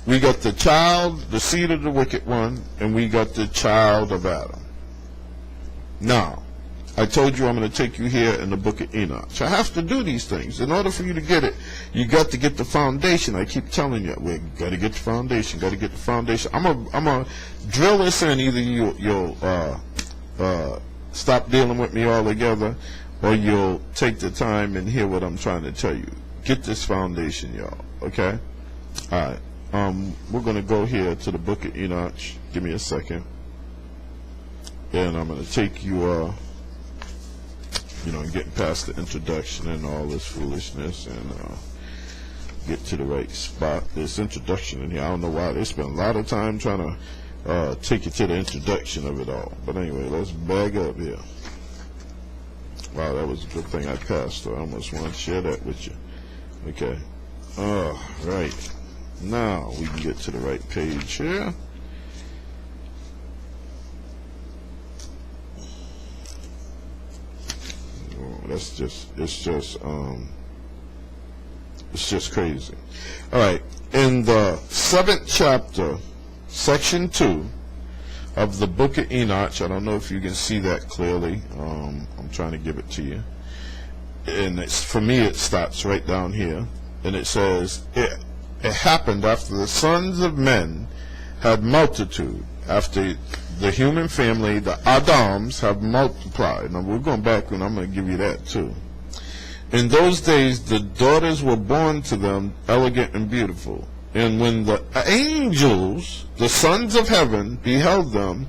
B: We got the child, the seed of the wicked one, and we got the child of Adam. Now, I told you I'm going to take you here in the book of Enoch. So I have to do these things. In order for you to get it, you got to get the foundation. I keep telling you, we got to get the foundation, got to get the foundation. I'm gonna drill this in. Either you'll stop dealing with me altogether, or you'll take the time and hear what I'm trying to tell you. Get this foundation, y'all, okay? All right. We're going to go here to the book of Enoch. Give me a second. And I'm going to take you, getting past the introduction and all this foolishness, and get to the right spot. This introduction in here, I don't know why they spend a lot of time trying to take you to the introduction of it all. But anyway, let's bag up here. Wow, that was a good thing I passed, so I almost want to share that with you. Okay. Right. Now we can get to the right page here. It's just crazy. All right, in the 7th chapter, section 2 of the book of Enoch, I don't know if you can see that clearly. I'm trying to give it to you, and for me it starts right down here, and it says, it happened after the sons of men had multitude, after the human family, the Adams, have multiplied. Now we're going back, and I'm going to give you that too. In those days the daughters were born to them, elegant and beautiful. And when the angels, the sons of heaven, beheld them,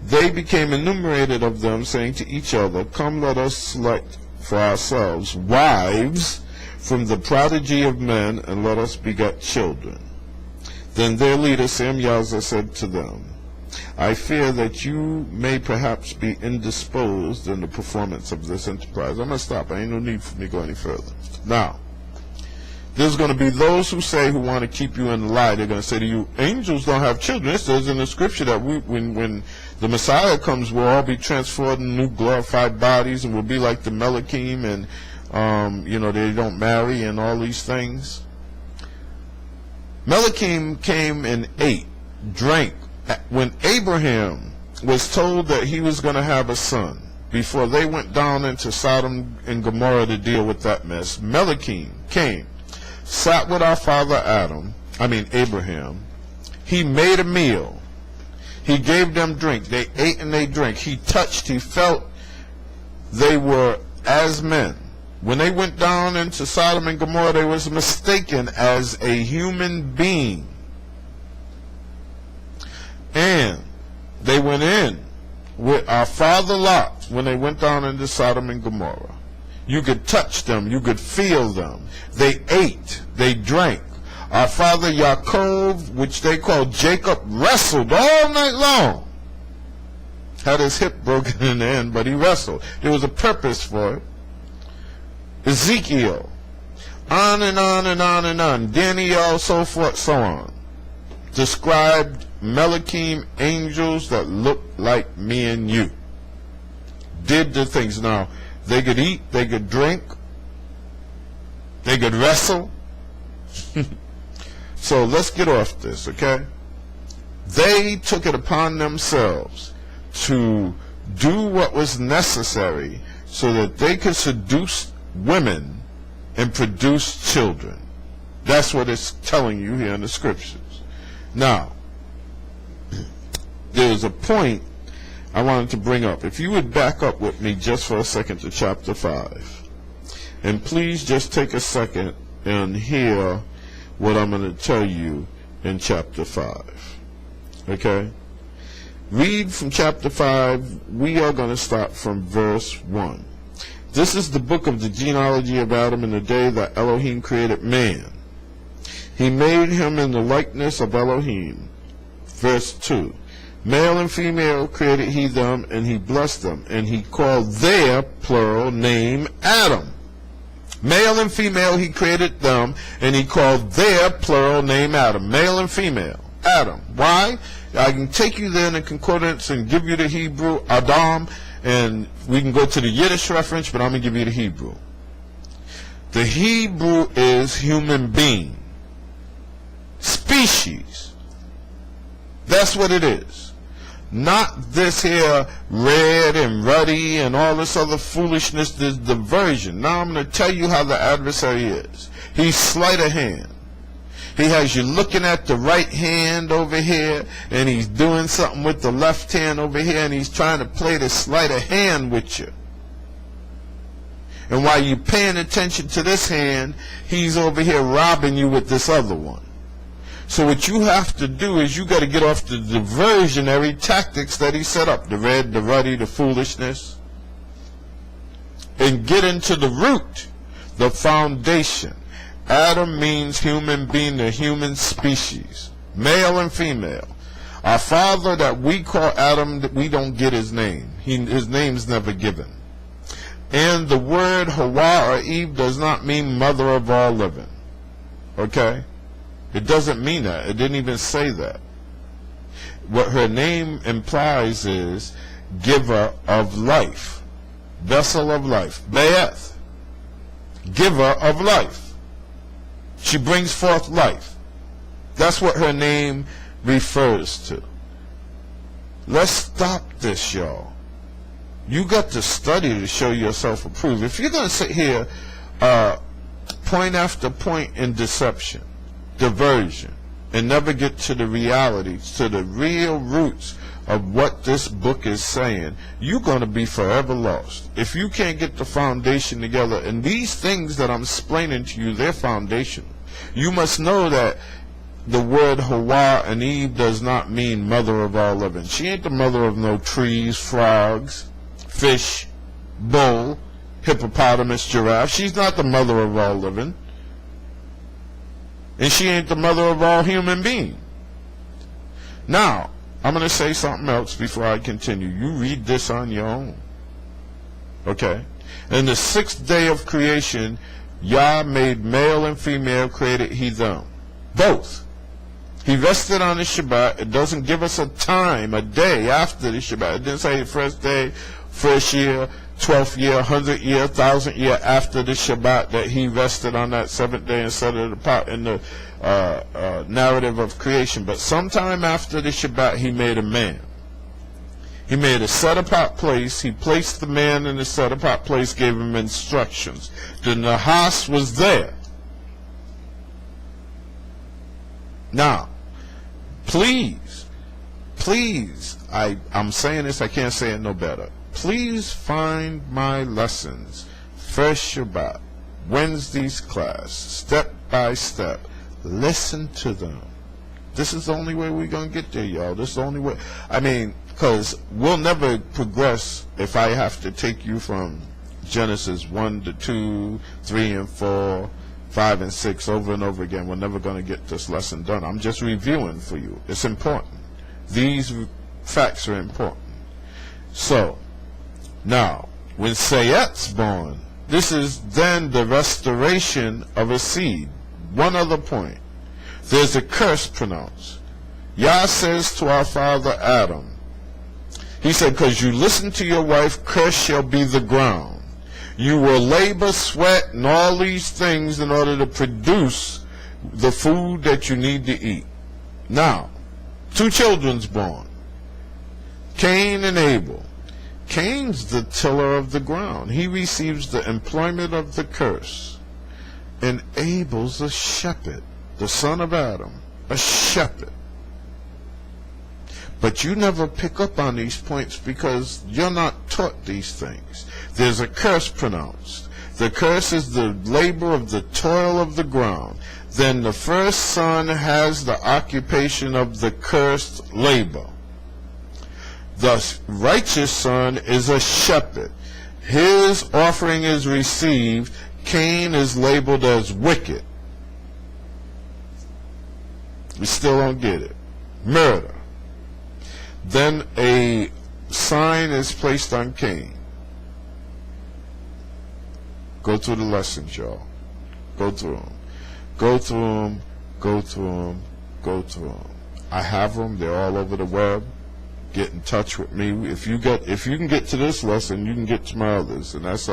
B: they became enumerated of them, saying to each other, Come, let us select for ourselves wives from the prodigy of men, and let us beget children. Then their leader Samyaza said to them, I fear that you may perhaps be indisposed in the performance of this enterprise. I'm going to stop. I ain't no need for me to go any further. Now, there's going to be those who want to keep you in the lie. They're going to say to you, angels don't have children. It says in the scripture that when the Messiah comes, we'll all be transformed in new glorified bodies, and we'll be like the Melachim, and they don't marry and all these things. Melachim came and ate, drank. When Abraham was told that he was going to have a son, before they went down into Sodom and Gomorrah to deal with that mess, Melachim came, sat with our father Abraham. He made a meal. He gave them drink. They ate and they drank. He touched, he felt. They were as men. When they went down into Sodom and Gomorrah, they was mistaken as a human being. And they went in with our father Lot when they went down into Sodom and Gomorrah. You could touch them. You could feel them. They ate. They drank. Our father Yaakov, which they called Jacob, wrestled all night long. Had his hip broken in the end, but he wrestled. There was a purpose for it. Ezekiel, on and on and on and on. Daniel, so forth, so on. Described Melachim angels that looked like me and you. Did the things. Now, they could eat, they could drink, they could wrestle. So let's get off this, okay? They took it upon themselves to do what was necessary so that they could seduce women and produce children. That's what it's telling you here in the scriptures. Now, there's a point I wanted to bring up. If you would back up with me just for a second to chapter 5. And please just take a second and hear what I'm going to tell you in chapter 5. Okay? Read from chapter 5. We are going to start from verse 1. This is the book of the genealogy of Adam in the day that Elohim created man. He made him in the likeness of Elohim. Verse 2. Male and female created he them, and he blessed them, and he called their, plural, name Adam. Male and female he created them, and he called their, plural, name Adam. Male and female, Adam. Why? I can take you there in the concordance and give you the Hebrew, Adam, and we can go to the Yiddish reference, but I'm going to give you the Hebrew. The Hebrew is human being. Species. That's what it is. Not this here red and ruddy and all this other foolishness, this diversion. Now I'm going to tell you how the adversary is. He's sleight of hand. He has you looking at the right hand over here, and he's doing something with the left hand over here, and he's trying to play the sleight of hand with you. And while you're paying attention to this hand, he's over here robbing you with this other one. So what you have to do is you got to get off the diversionary tactics that he set up, the red, the ruddy, the foolishness, and get into the root, the foundation. Adam means human being, the human species, male and female. Our father that we call Adam, we don't get his name. His name's never given. And the word Hawa or Eve does not mean mother of all living. Okay? It doesn't mean that. It didn't even say that. What her name implies is giver of life, vessel of life, Be'eth, giver of life. She brings forth life. That's what her name refers to. Let's stop this, y'all. You got to study to show yourself approved. If you're going to sit here point after point in deception, diversion, and never get to the reality, to the real roots of what this book is saying, you're going to be forever lost. If you can't get the foundation together, and these things that I'm explaining to you, they're foundational. You must know that the word Hawa and Eve does not mean mother of all living. She ain't the mother of no trees, frogs, fish, bull, hippopotamus, giraffe. She's not the mother of all living. And she ain't the mother of all human beings. Now, I'm going to say something else before I continue. You read this on your own. Okay? In the 6th day of creation, Yah made male and female, created he them. Both. He rested on the Shabbat. It doesn't give us a time, a day after the Shabbat. It didn't say first day, first year, 12th year, 100th year, 1000th year after the Shabbat that he rested on that 7th day and set it apart in the narrative of creation. But sometime after the Shabbat, he made a man. He made a set-apart place. He placed the man in the set-apart place, gave him instructions. The Nahas was there. Now, please, I'm saying this, I can't say it no better. Please find my lessons, first Shabbat, Wednesday's class, step by step. Listen to them. This is the only way we're going to get there, y'all. This is the only way. I mean, because we'll never progress if I have to take you from Genesis 1 to 2, 3 and 4, 5 and 6 over and over again. We're never going to get this lesson done. I'm just reviewing for you. It's important. These facts are important. So, now, when Seyet's born, this is then the restoration of a seed. One other point. There's a curse pronounced. Yah says to our father Adam, he said, because you listen to your wife, cursed shall be the ground. You will labor, sweat, and all these things in order to produce the food that you need to eat. Now, 2 children's born, Cain and Abel. Cain's the tiller of the ground. He receives the employment of the curse. And Abel's a shepherd, the son of Adam, a shepherd. But you never pick up on these points because you're not taught these things. There's a curse pronounced. The curse is the labor of the toil of the ground. Then the first son has the occupation of the cursed labor. The righteous son is a shepherd. His offering is received. Cain is labeled as wicked. We still don't get it. Murder. Then a sign is placed on Cain. Go through the lessons, y'all. Go through them. Go through them. Go through them. Go through them. I have them. They're all over the web. Get in touch with me. If you can get to this lesson, you can get to my others, and that's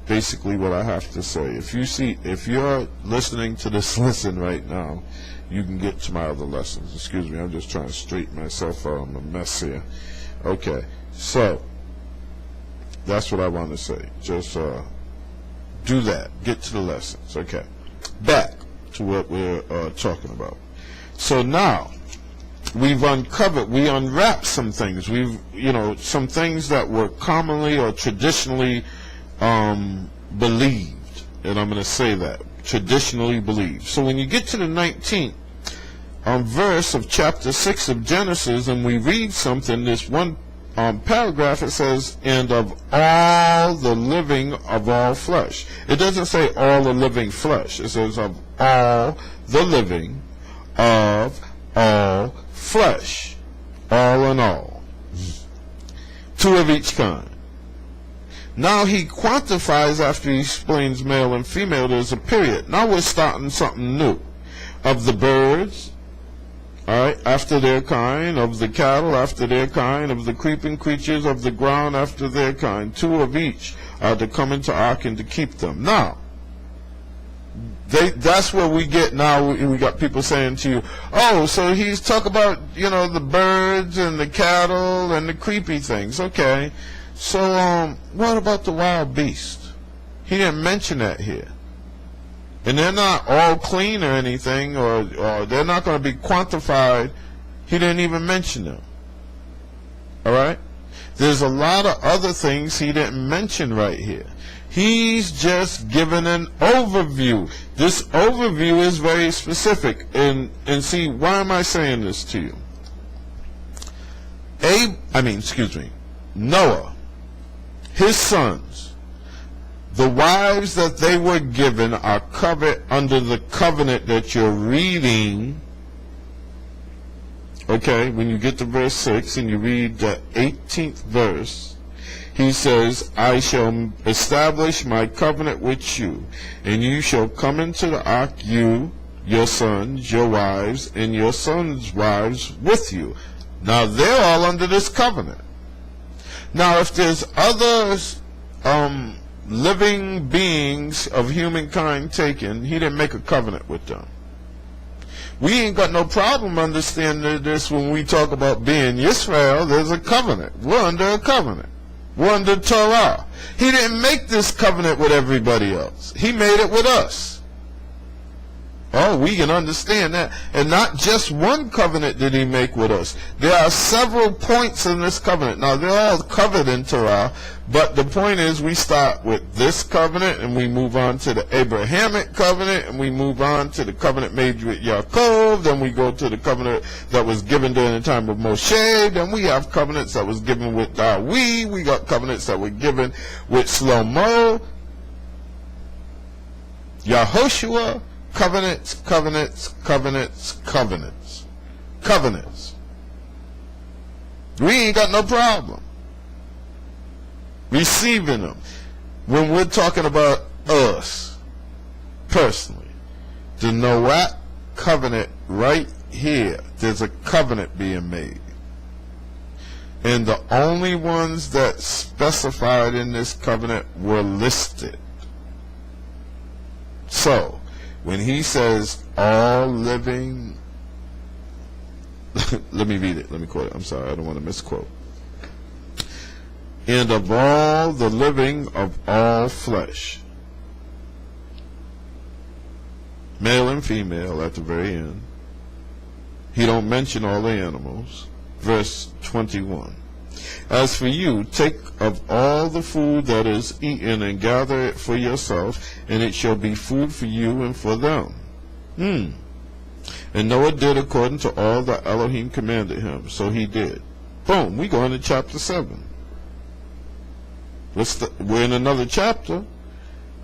B: basically what I have to say. If you're listening to this lesson right now, you can get to my other lessons. Excuse me, I'm just trying to straighten myself out. I'm a mess here. Okay, so that's what I want to say. Just do that. Get to the lessons. Okay, back to what we're talking about. So now we unwrapped some things. Some things that were commonly or traditionally believed, and I'm going to say that, traditionally believed. So when you get to the 19th verse of chapter 6 of Genesis, and we read something, this one paragraph, it says, and of all the living of all flesh. It doesn't say all the living flesh. It says of all the living of all flesh. All in all. Two of each kind. Now he quantifies, after he explains male and female, there's a period. Now we're starting something new. Of the birds, alright, after their kind, of the cattle after their kind, of the creeping creatures of the ground after their kind. Two of each are to come into ark and to keep them. Now, that's where we get now. We got people saying to you, oh, so he's talking about, the birds and the cattle and the creepy things. Okay. So, what about the wild beast? He didn't mention that here. And they're not all clean or anything, or they're not going to be quantified. He didn't even mention them. Alright? There's a lot of other things he didn't mention right here. He's just given an overview. This overview is very specific. And see, why am I saying this to you? Noah, his sons, the wives that they were given are covered under the covenant that you're reading. Okay, when you get to verse 6 and you read the 18th verse, he says, I shall establish my covenant with you, and you shall come into the ark, you, your sons, your wives, and your sons' wives with you. Now they're all under this covenant. Now if there's others living beings of humankind taken, he didn't make a covenant with them. We ain't got no problem understanding this when we talk about being Israel. There's a covenant. We're under a covenant. We're under Torah. He didn't make this covenant with everybody else. He made it with us. Oh, we can understand that. And not just one covenant did he make with us. There are several points in this covenant. Now, they're all covered in Torah, but the point is we start with this covenant, and we move on to the Abrahamic covenant, and we move on to the covenant made with Yaakov, then we go to the covenant that was given during the time of Moshe, then we have covenants that was given with Dawi, we got covenants that were given with Shlomo, Yahoshua. Covenants, covenants, covenants, covenants. Covenants. We ain't got no problem receiving them. When we're talking about us, personally, the Noah covenant right here, there's a covenant being made. And the only ones that specified in this covenant were listed. So, when he says all living, let me read it, let me quote it, I'm sorry, I don't want to misquote. And of all the living of all flesh, male and female at the very end. He don't mention all the animals. Verse 21. As for you, take of all the food that is eaten and gather it for yourself, and it shall be food for you and for them. And Noah did according to all that Elohim commanded him. So he did. Boom, we go into chapter 7. We're in another chapter.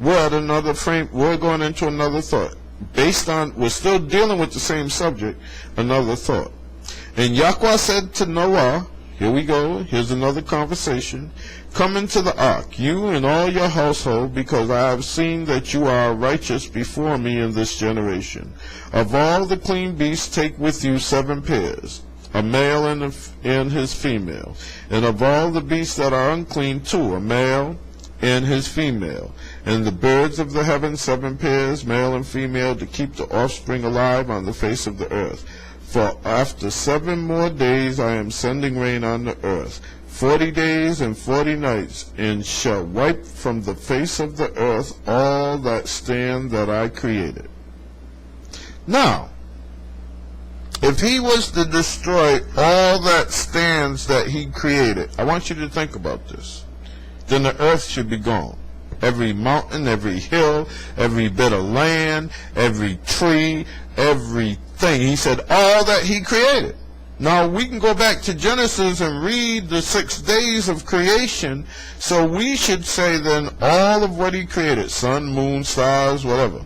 B: We're at another frame. We're going into another thought. We're still dealing with the same subject, another thought. And Yahweh said to Noah, here we go, here's another conversation, come into the ark, you and all your household, because I have seen that you are righteous before me in this generation. Of all the clean beasts take with you 7 pairs, a male and his female. And of all the beasts that are unclean 2, a male and his female. And the birds of the heavens 7 pairs, male and female, to keep the offspring alive on the face of the earth. For after 7 more days I am sending rain on the earth, 40 days and 40 nights, and shall wipe from the face of the earth all that stand that I created. Now, if he was to destroy all that stands that he created, I want you to think about this, then the earth should be gone. Every mountain, every hill, every bit of land, every tree, everything. He said all that he created. Now we can go back to Genesis and read the 6 days of creation. So we should say then all of what he created, sun, moon, stars, whatever.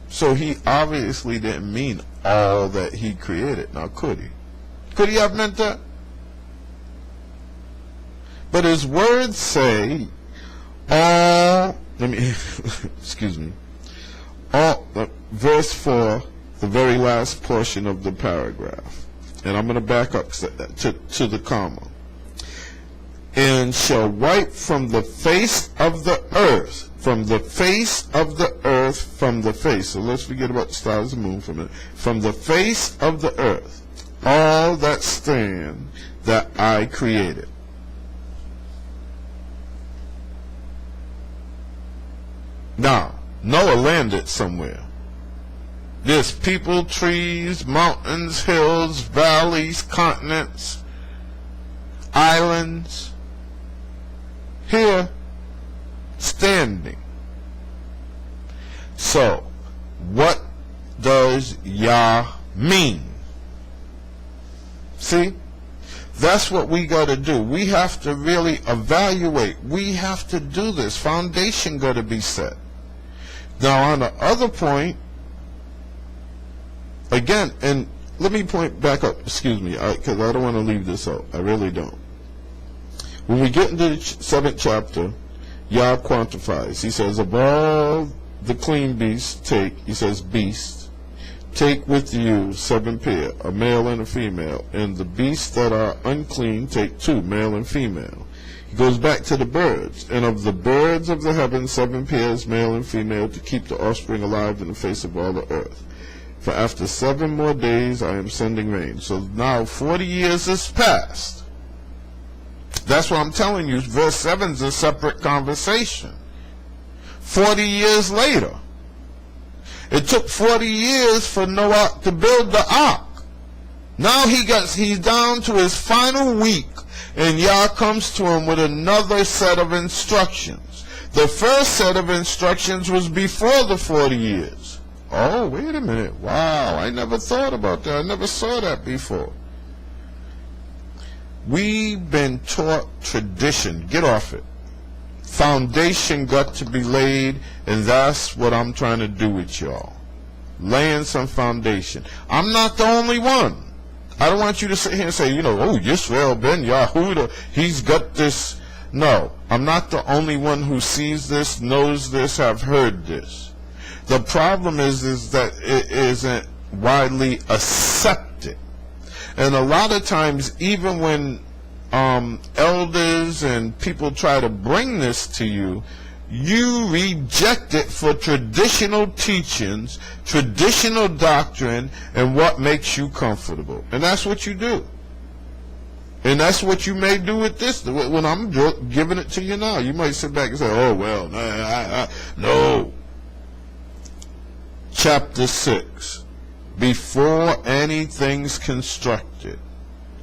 B: So he obviously didn't mean all that he created. Now could he? Could he have meant that? But his words say excuse me, verse 4, the very last portion of the paragraph, and I'm going to back up to the comma, and shall wipe from the face of the earth, from the face of the earth, from the face, so let's forget about the stars and moon for a minute, from the face of the earth, all that stand that I created. Now, Noah landed somewhere. There's people, trees, mountains, hills, valleys, continents, islands. Here, standing. So, what does Yah mean? See? That's what we got to do. We have to really evaluate. We have to do this. Foundation got to be set. Now, on the other point, again, and let me point back up, excuse me, because I don't want to leave this out. I really don't. When we get into the 7th chapter, Yah quantifies. He says, of all the clean beasts take, he says, beasts, take with you 7 pair, a male and a female, and the beasts that are unclean take 2, male and female. He goes back to the birds, and of the birds of the heavens 7 pairs, male and female, to keep the offspring alive in the face of all the earth. For after 7 more days I am sending rain. So now 40 years has passed. That's what I'm telling you. Verse 7 is a separate conversation. 40 years later. It took 40 years for Noah to build the ark. Now he's down to his final week, and Yah comes to him with another set of instructions. The first set of instructions was before the 40 years. Oh, wait a minute. Wow, I never thought about that. I never saw that before. We've been taught tradition. Get off it. Foundation got to be laid, and that's what I'm trying to do with y'all. Laying some foundation. I'm not the only one. I don't want you to sit here and say, oh, Yisrael ben Yahuda, he's got this. No, I'm not the only one who sees this, knows this, have heard this. The problem is that it isn't widely accepted. And a lot of times, even when elders and people try to bring this to you, you reject it for traditional teachings, traditional doctrine, and what makes you comfortable. And that's what you do. And that's what you may do with this. When I'm giving it to you now, you might sit back and say, oh, well, no. Chapter 6. Before anything's constructed,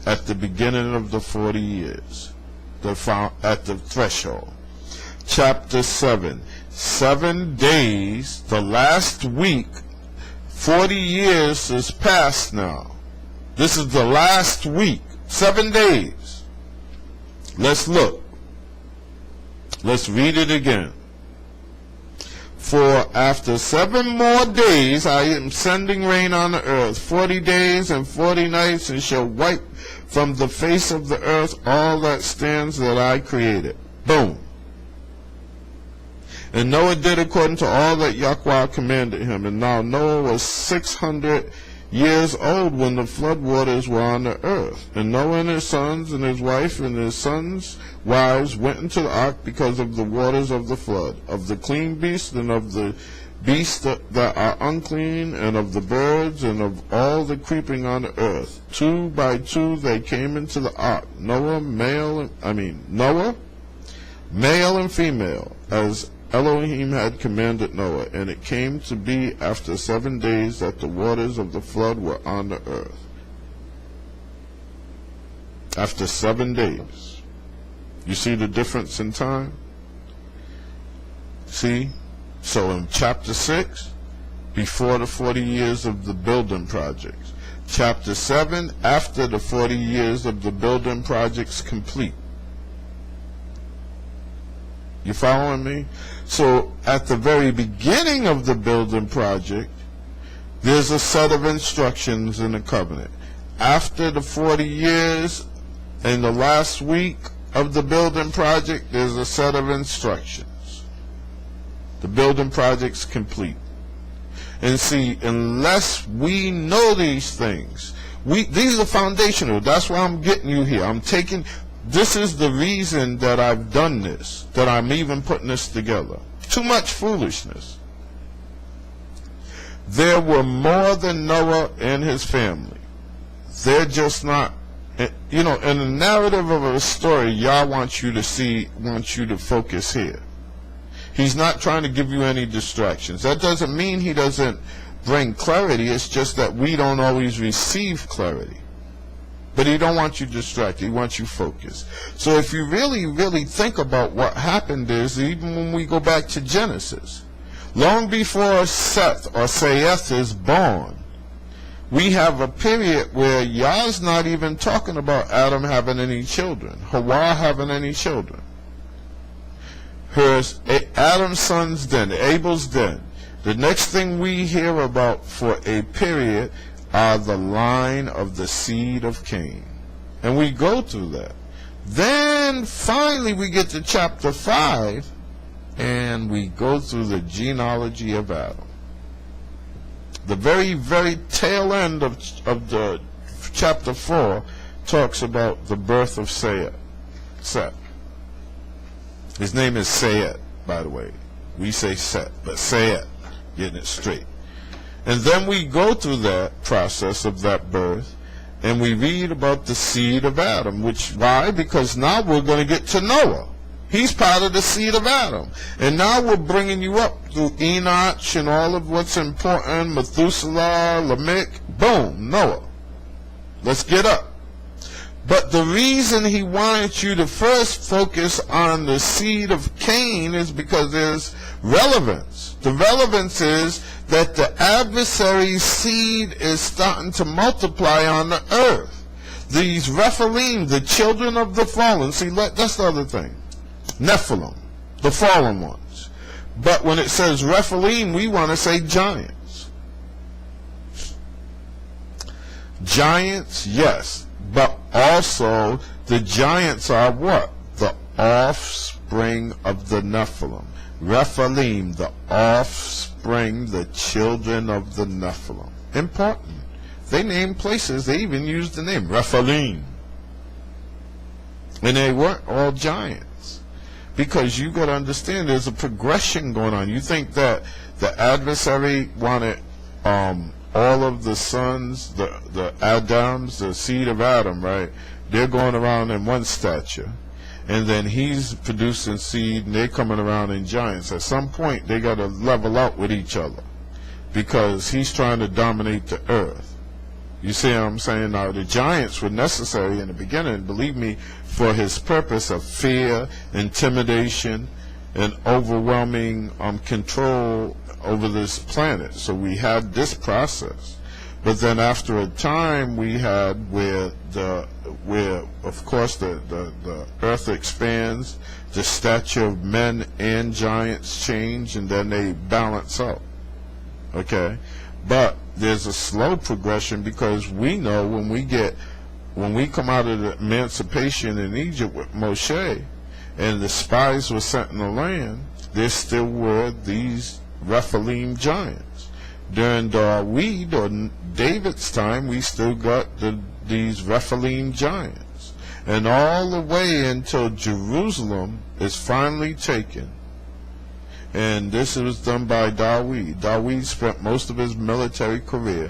B: at the beginning of the 40 years, at the threshold. Chapter 7, 7 days, the last week, 40 years is past now. This is the last week, 7 days. Let's look. Let's read it again. For after 7 more days I am sending rain on the earth, 40 days and 40 nights, and shall wipe from the face of the earth all that stands that I created. Boom. And Noah did according to all that Yahweh commanded him. And now Noah was 600 years old when the flood waters were on the earth. And Noah and his sons and his wife and his sons' wives went into the ark because of the waters of the flood, of the clean beasts and of the beasts that are unclean, and of the birds and of all the creeping on the earth. 2 by 2 they came into the ark, Noah, male and female, as Elohim had commanded Noah. And it came to be after 7 days that the waters of the flood were on the earth. After 7 days. You see the difference in time? See? So in chapter 6, before the 40 years of the building projects. Chapter 7, after the 40 years of the building projects complete. You following me? So at the very beginning of the building project, there's a set of instructions in the covenant. After the 40 years, in the last week of the building project, there's a set of instructions. The building project's complete. And see, unless we know these things, these are foundational. That's why I'm getting you here. This is the reason that I've done this, that I'm even putting this together. Too much foolishness. There were more than Noah and his family. They're just not, in the narrative of a story, Yah wants you to focus here. He's not trying to give you any distractions. That doesn't mean he doesn't bring clarity. It's just that we don't always receive clarity. But he don't want you distracted. He wants you focused. So if you really, really think about what happened is, even when we go back to Genesis, long before Seth or Saeth is born, we have a period where Yah's not even talking about Adam having any children, Hawa having any children. Adam's son's dead, Abel's dead. The next thing we hear about for a period are the line of the seed of Cain. And we go through that. Then finally we get to chapter 5 and we go through the genealogy of Adam. The very, very tail end of the chapter 4 talks about the birth of Seth. His name is Seth, by the way. We say Seth, but Seth, getting it straight. And then we go through that process of that birth, and we read about the seed of Adam. Why? Because now we're going to get to Noah. He's part of the seed of Adam. And now we're bringing you up through Enoch and all of what's important, Methuselah, Lamech, boom, Noah. Let's get up. But the reason he wanted you to first focus on the seed of Cain is because there's relevance. The relevance is that the adversary's seed is starting to multiply on the earth. These Rephilim, the children of the fallen, see, that's the other thing. Nephilim, the fallen ones. But when it says Rephilim, we want to say giants. Giants, yes. But also, the giants are what? The offspring of the Nephilim. Rephilim, the offspring, the children of the Nephilim. Important. They named places, they even used the name Rephilim. And they weren't all giants. Because you got to understand there's a progression going on. You think that the adversary wanted all of the sons, the Adams, the seed of Adam, right? They're going around in one stature. And then he's producing seed, and they're coming around in giants. At some point, they got to level out with each other. Because he's trying to dominate the earth. You see what I'm saying? Now, the giants were necessary in the beginning, believe me, for his purpose of fear, intimidation, and overwhelming control over this planet. So we had this process. But then after a time we had where of course the earth expands, the stature of men and giants change, and then they balance out. Okay? But there's a slow progression, because we know when we come out of the emancipation in Egypt with Moshe, and the spies were sent in the land, there still were these Rephaim giants. During David or David's time, we still got these Rephaim giants. And all the way until Jerusalem is finally taken. And this was done by David. David spent most of his military career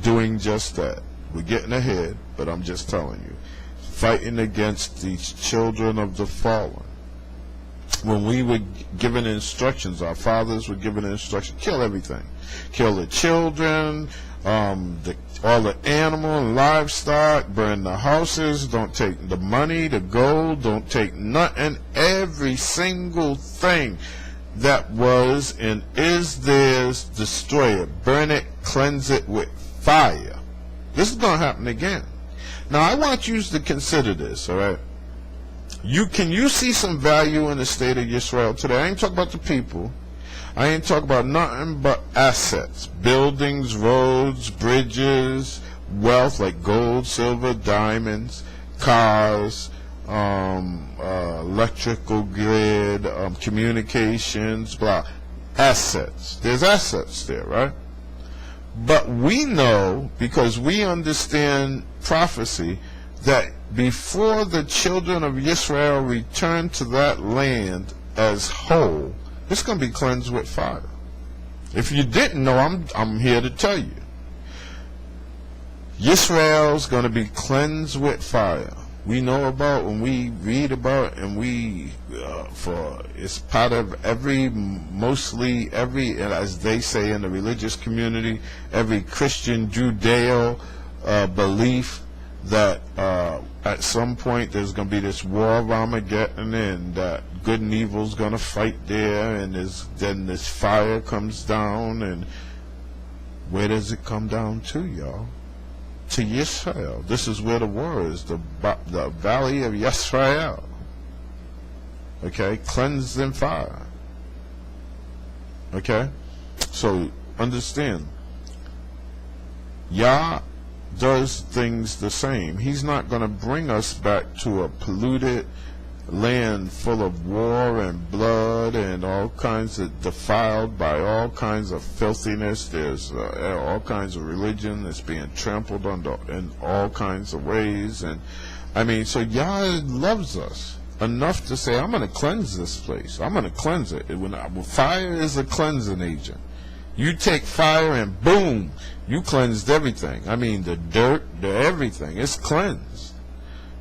B: doing just that. We're getting ahead, but I'm just telling you. Fighting against these children of the fallen. When we were given instructions, our fathers were given instructions, kill everything. Kill the children, all the animal and livestock, burn the houses, don't take the money, the gold, don't take nothing, every single thing that was and is theirs, destroy it, burn it, cleanse it with fire. This is going to happen again. Now, I want you to consider this, all right? Can you see some value in the state of Israel today? I ain't talking about the people. I ain't talking about nothing but assets, buildings, roads, bridges, wealth like gold, silver, diamonds, cars, electrical grid, communications, blah. Assets. There's assets there, right? But we know, because we understand prophecy, that before the children of Israel return to that land as whole, it's going to be cleansed with fire. If you didn't know, I'm here to tell you. Israel's going to be cleansed with fire. We know about, when we read about, and it's part of mostly every, as they say in the religious community, every Christian Judeo belief that at some point there's going to be this war of Armageddon, and that good and evil's going to fight there, and then this fire comes down. And where does it come down to, y'all? To Yisrael. This is where the war is, the valley of Yisrael. Okay, cleansed in fire. Okay, so understand, Yah does things the same. He's not going to bring us back to a polluted land full of war and blood and all kinds of, defiled by all kinds of filthiness. There's all kinds of religion that's being trampled under in all kinds of ways. And I mean, so Yah loves us enough to say, I'm going to cleanse this place. I'm going to cleanse it. Fire is a cleansing agent. You take fire and boom, you cleansed everything. I mean, the dirt, everything, it's cleansed.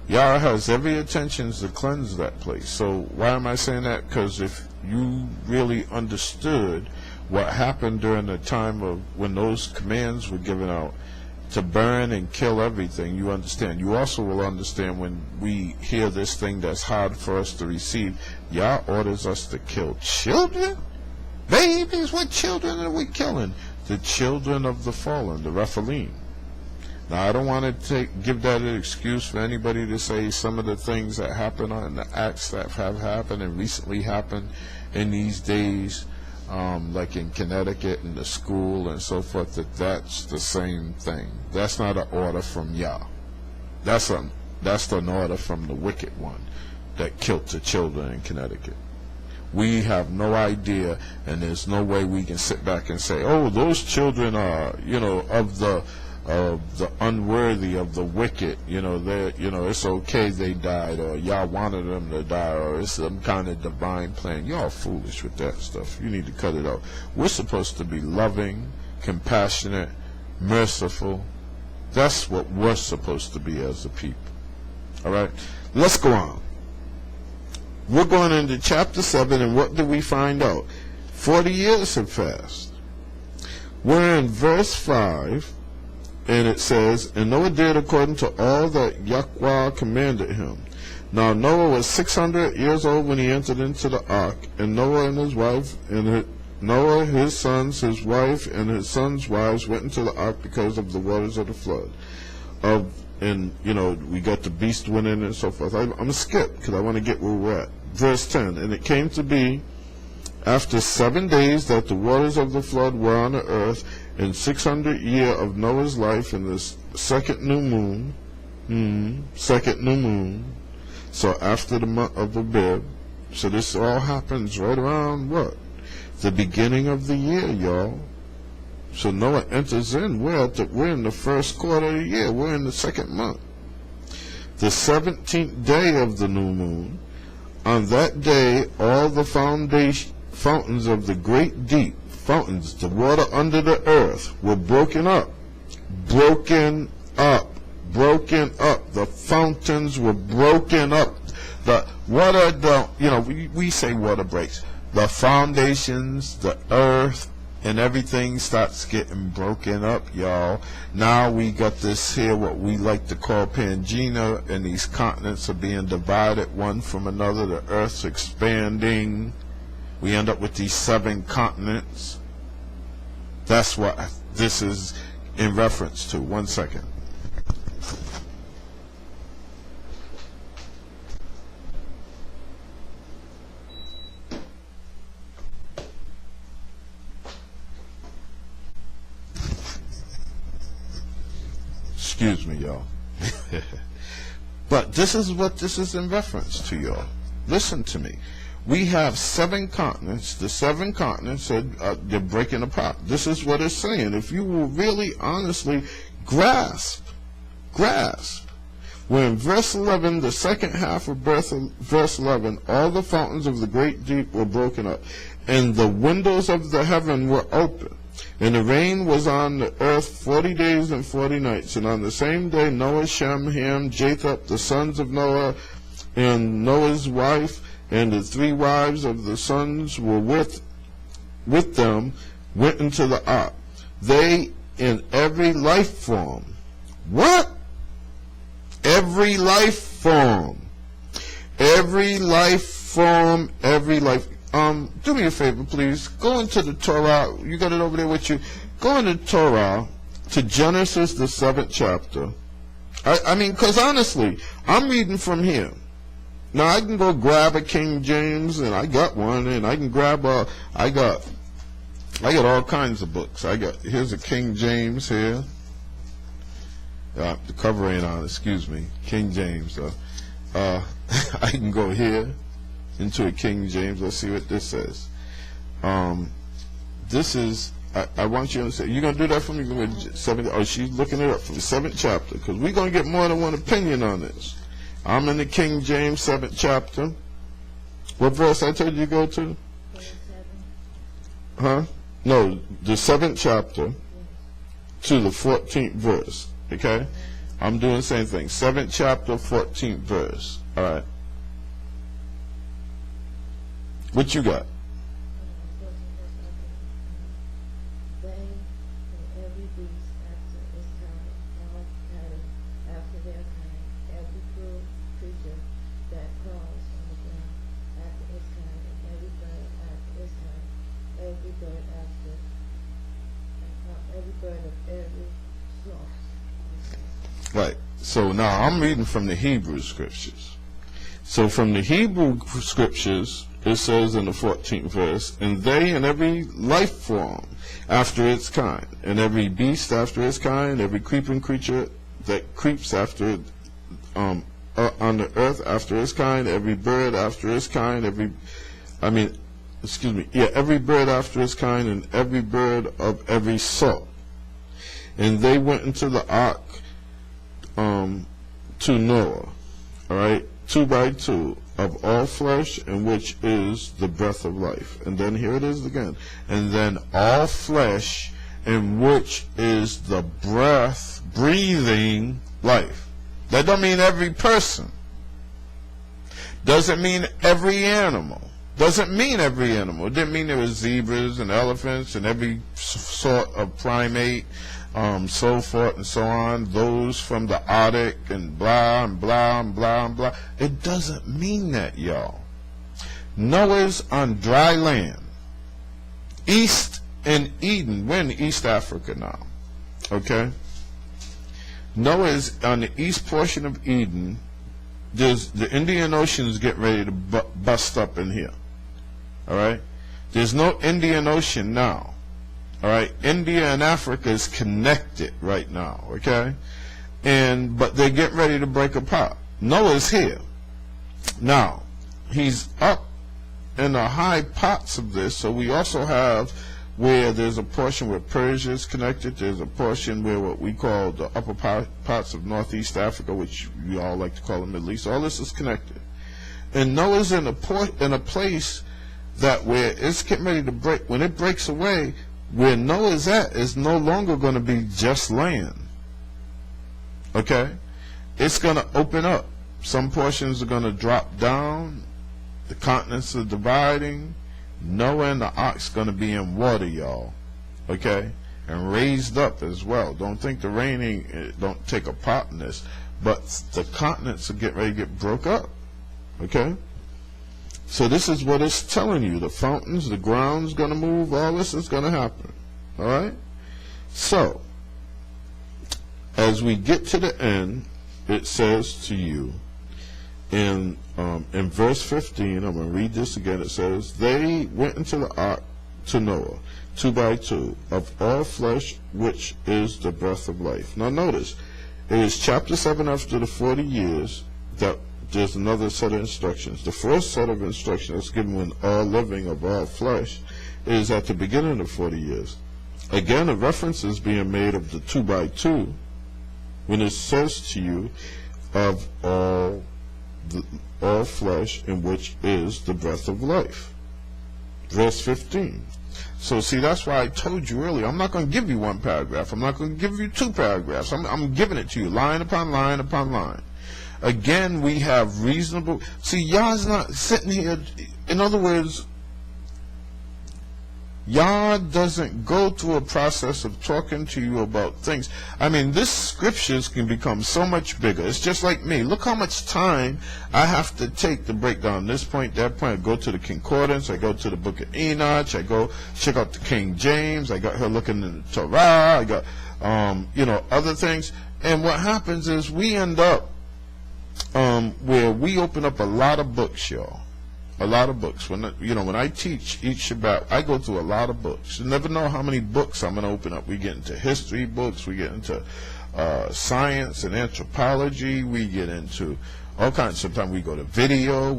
B: Yah has every intention to cleanse that place. So why am I saying that? Because if you really understood what happened during the time of when those commands were given out to burn and kill everything, you understand. You also will understand when we hear this thing that's hard for us to receive. Yah orders us to kill children? Babies? What children are we killing? The children of the fallen, the Rephaim. Now, I don't want to give that an excuse for anybody to say some of the things that happen and the acts that have happened and recently happened in these days, like in Connecticut and the school and so forth, that's the same thing. That's not an order from Yah. That's an order from the wicked one that killed the children in Connecticut. We have no idea, and there's no way we can sit back and say, oh, those children are, of the unworthy, of the wicked, it's okay they died, or Yah wanted them to die, or it's some kind of divine plan. Y'all foolish with that stuff. You need to cut it out. We're supposed to be loving, compassionate, merciful. That's what we're supposed to be as a people. All right? Let's go on. We're going into chapter 7, and what do we find out? 40 years have passed. We're in verse 5. And it says, and Noah did according to all that Yahweh commanded him. Now Noah was 600 years old when he entered into the ark, and Noah and his wife, Noah, his sons, his wife, and his sons' wives went into the ark because of the waters of the flood. And we got the beast went in and so forth. I'm going to skip because I want to get where we're at. Verse 10, and it came to be after 7 days that the waters of the flood were on the earth, in 600 year of Noah's life, in the second new moon, so after the month of Abib. So this all happens right around what? The beginning of the year, y'all. So Noah enters in. We're in the first quarter of the year. We're in the second month. The 17th day of the new moon. On that day, all the fountains of the great deep, fountains, the water under the earth, were broken up. The fountains were broken up. The water, we say water breaks. The foundations, the earth, and everything starts getting broken up, y'all. Now we got this here, what we like to call Pangea, and these continents are being divided one from another. The earth's expanding. We end up with these 7 continents. That's what this is in reference to. 1 second. Excuse me, y'all. But this is what this is in reference to, y'all. Listen to me. We have 7 continents. The 7 continents, they're breaking apart. This is what it's saying. If you will really honestly grasp, we're in verse 11, the second half of verse 11, all the fountains of the great deep were broken up, and the windows of the heaven were open. And the rain was on the earth 40 days and 40 nights. And on the same day Noah, Shem, Ham, Japheth, the sons of Noah, and Noah's wife, and the 3 wives of the sons were with them, went into the ark. They in every life form. What? Every life form. Every life form. Every life. Do me a favor, please. Go into the Torah. You got it over there with you. Go into Torah to Genesis, the 7th chapter. I mean, because honestly, I'm reading from here. Now, I can go grab a King James, and I got one, and I can grab I got all kinds of books. Here's a King James here. The cover ain't on, excuse me. King James. I can go here into a King James. Let's see what this says. This is, I want you to say, you're going to do that for me? She's looking it up for the 7th chapter, because we're going to get more than one opinion on this. I'm in the King James 7th chapter. What verse I told you to go to?
C: 27.
B: Huh? No, the 7th chapter to the 14th verse. Okay? I'm doing the same thing. 7th chapter, 14th verse. All right. What you got?
C: They and every beast after its kind, all cattle after their kind, every cruel creature that crawls on the ground after its kind, and every bird after its kind, every bird of every sort.
B: Right. So now I'm reading from the Hebrew scriptures. So from the Hebrew scriptures, it says in the 14th verse, and they and every life form after its kind, and every beast after its kind, every creeping creature that creeps after on the earth after its kind, every bird after its kind, every bird after its kind, and every bird of every sort. And they went into the ark to Noah, all right, 2 by 2, of all flesh, in which is the breath of life. And then here it is again. And then all flesh, in which is the breath, breathing life. That don't mean every person. Doesn't mean every animal. Doesn't mean every animal. It didn't mean there was zebras and elephants and every sort of primate, so forth and so on. Those from the Arctic and blah and blah and blah and blah. It doesn't mean that, y'all. Noah's on dry land, east in Eden. We're in East Africa now, okay? Noah is on the east portion of Eden. There's the Indian Ocean is getting ready to bust up in here. All right, there's no Indian Ocean now. All right, India and Africa is connected right now. Okay, but they're getting ready to break apart. Noah's here now. He's up in the high parts of this. So we also have where there's a portion where Persia is connected. There's a portion where what we call the upper parts of Northeast Africa, which we all like to call the Middle East. All this is connected. And Noah's in a place that where it's getting ready to break. When it breaks away, where Noah's at is no longer going to be just land. Okay? It's going to open up. Some portions are going to drop down. The continents are dividing. Noah and the ark's going to be in water, y'all. Okay? And raised up as well. Don't think the rain don't take a part in this. But the continents are getting ready to get broke up. Okay? So this is what it's telling you. The fountains, the ground's going to move. All this is going to happen. All right? So, as we get to the end, it says to you, in verse 15, I'm going to read this again. It says, they went into the ark to Noah, 2 by 2, of all flesh, which is the breath of life. Now notice, it is chapter 7 after the 40 years that there's another set of instructions. The first set of instructions that's given when all living of all flesh is at the beginning of 40 years. Again, a reference is being made of the 2 by 2 when it says to you of all flesh, in which is the breath of life. Verse 15. So see, that's why I told you earlier, I'm not going to give you one paragraph. I'm not going to give you 2 paragraphs. I'm giving it to you line upon line upon line. Again, we have reasonable. See, Yah's not sitting here. In other words, Yah doesn't go through a process of talking to you about things. I mean, this scriptures can become so much bigger. It's just like me. Look how much time I have to take to break down this point, that point. I go to the concordance. I go to the book of Enoch. I go check out the King James. I got her looking in the Torah. I got, other things. And what happens is we end up where we open up a lot of books, y'all. A lot of books. When I teach each Shabbat, I go through a lot of books. You never know how many books I'm going to open up. We get into history books. We get into science and anthropology. We get into all kinds. Sometimes we go to video.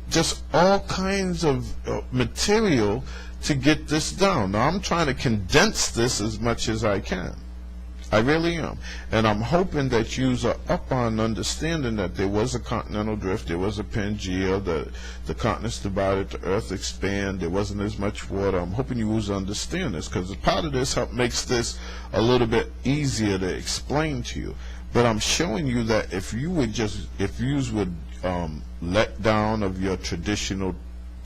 B: Just all kinds of material to get this down. Now, I'm trying to condense this as much as I can. I really am. And I'm hoping that you are up on understanding that there was a continental drift, there was a Pangea, the continents divided, the earth expand, there wasn't as much water. I'm hoping you understand this, because part of this makes this a little bit easier to explain to you. But I'm showing you that if you would let down of your traditional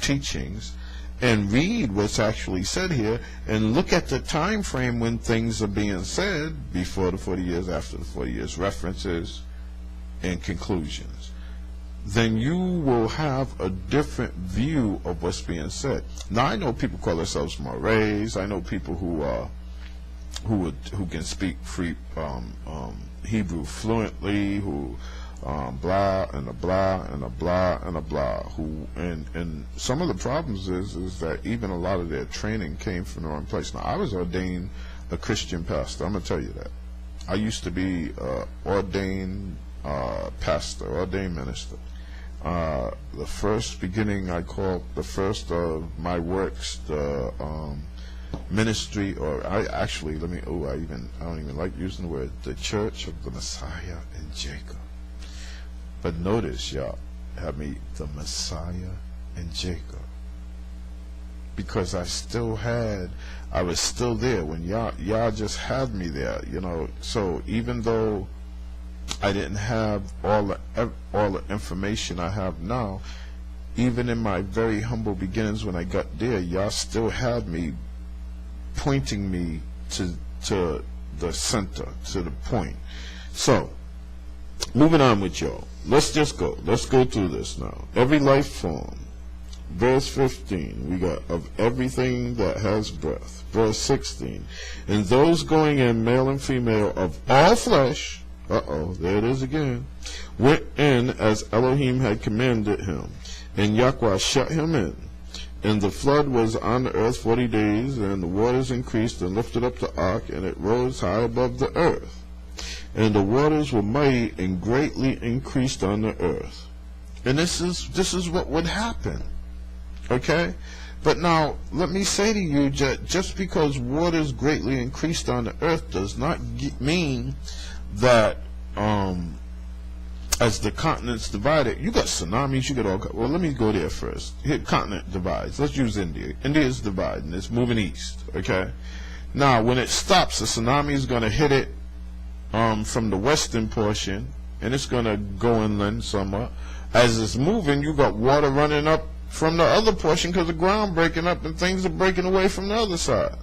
B: teachings and read what's actually said here, and look at the time frame when things are being said, before the 40 years, after the 40 years, references and conclusions, then you will have a different view of what's being said. Now, I know people call themselves Morays. I know people who can speak free Hebrew fluently, who blah and a blah and a blah and a blah. And some of the problems is that even a lot of their training came from the wrong place. Now, I was ordained a Christian pastor. I'm gonna tell you that. I used to be ordained pastor, ordained minister. The first beginning, I called the first of my works the ministry, or I don't even like using the word, the Church of the Messiah in Jacob. But notice, y'all, the Messiah and Jacob. Because I was still there when y'all just had me there, So even though I didn't have all the information I have now, even in my very humble beginnings when I got there, y'all still had me pointing me to the center, to the point. So, moving on with y'all. Let's just go. Let's go through this now. Every life form. Verse 15, we got of everything that has breath. Verse 16, and those going in, male and female, of all flesh, there it is again, went in as Elohim had commanded him, and Yahweh shut him in. And the flood was on the earth 40 days, and the waters increased and lifted up the ark, and it rose high above the earth. And the waters were mighty and greatly increased on the earth. And this is what would happen. Okay? But now, let me say to you, just because waters greatly increased on the earth does not mean that as the continents divided, you got tsunamis, you got all. Well, let me go there first. Here, continent divides. Let's use India. India is dividing. It's moving east. Okay? Now, when it stops, the tsunami is going to hit it from the western portion, and it's going to go inland somewhat. As it's moving, you got water running up from the other portion because the ground breaking up and things are breaking away from the other side.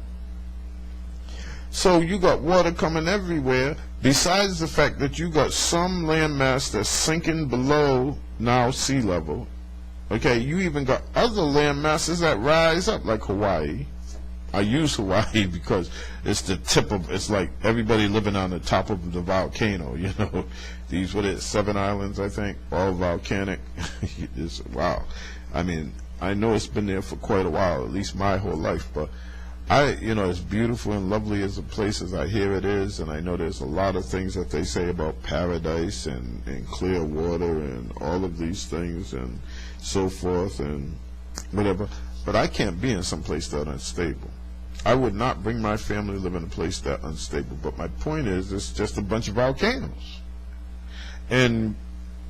B: So you got water coming everywhere, besides the fact that you got some landmass that's sinking below now sea level. Okay, you even got other land masses that rise up, like Hawaii. I use Hawaii because it's the tip of, it's like everybody living on the top of the volcano, you know. These, what is it, 7 islands, I think, all volcanic. It's, wow. I mean, I know it's been there for quite a while, at least my whole life, but as beautiful and lovely as a place as I hear it is, and I know there's a lot of things that they say about paradise and clear water and all of these things and so forth and whatever, but I can't be in some place that unstable. I would not bring my family to live in a place that unstable, but my point is, it's just a bunch of volcanoes. And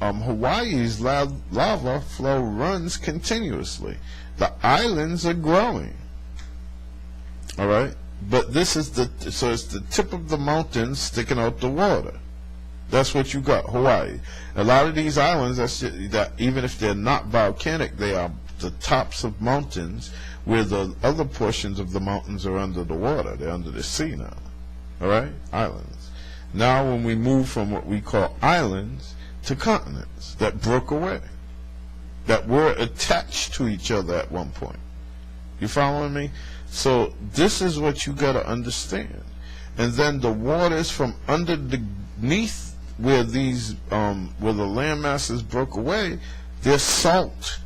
B: Hawaii's lava flow runs continuously. The islands are growing. All right, but this is so it's the tip of the mountain sticking out the water. That's what you got, Hawaii. A lot of these islands, that even if they're not volcanic, they are the tops of mountains where the other portions of the mountains are under the water. They're under the sea now. All right, islands. Now, when we move from what we call islands to continents that broke away, that were attached to each other at one point. You following me? So this is what you got to understand. And then the waters from underneath where these where the land masses broke away, they're salt.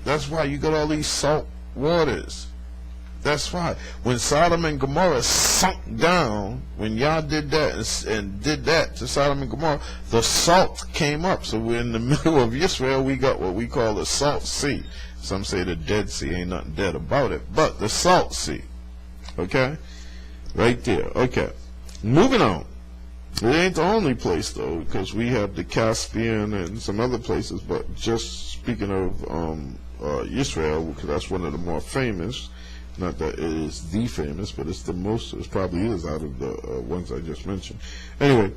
B: That's why you got all these salt waters. That's why when Sodom and Gomorrah sunk down, when y'all did that and did that to Sodom and Gomorrah, the salt came up. So we're in the middle of Israel. We got what we call the Salt Sea. Some say the Dead Sea, ain't nothing dead about it, but the Salt Sea. Okay? Right there. Okay. Moving on. It ain't the only place, though, because we have the Caspian and some other places, but just speaking of Israel, because that's one of the more famous. Not that it is the famous, but it's the most, it probably is out of the ones I just mentioned. Anyway,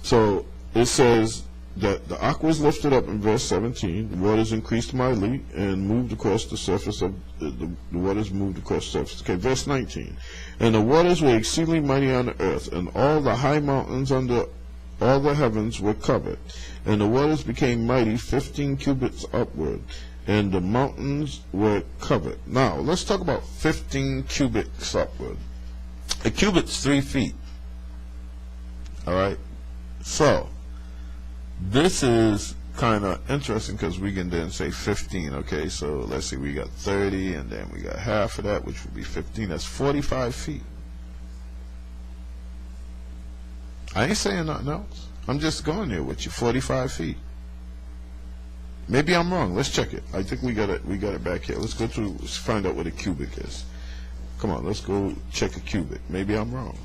B: so it says that the ark was lifted up in verse 17, the waters increased mightily and moved across the surface of, the waters moved across the surface. Okay, verse 19, and the waters were exceedingly mighty on the earth, and all the high mountains under all the heavens were covered, and the waters became mighty 15 cubits upward, and the mountains were covered. Now, let's talk about 15 cubits upward. A cubit's 3 feet. All right? So, this is kind of interesting because we can then say 15. Okay, so let's see, we got 30, and then we got half of that, which would be 15. That's 45 feet. I ain't saying nothing else. I'm just going there with you. 45 feet. Maybe I'm wrong. Let's check it. I think we got it back here. Let's go through, let's find out what a cubic is. Come on, let's go check a cubic. Maybe I'm wrong.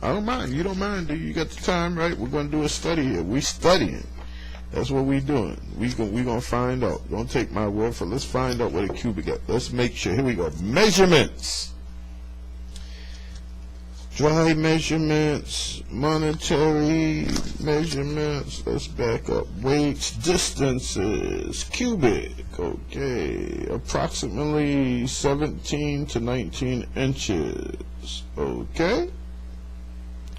B: I don't mind. You don't mind, do you? You got the time, right? We're going to do a study here. We studying. That's what we doing. We gonna find out. Don't take my word for it. Let's find out what a cubic is. Let's make sure. Here we go. Measurements. Dry measurements, monetary measurements, let's back up. Weights, distances, cubic, okay, approximately 17 to 19 inches, okay?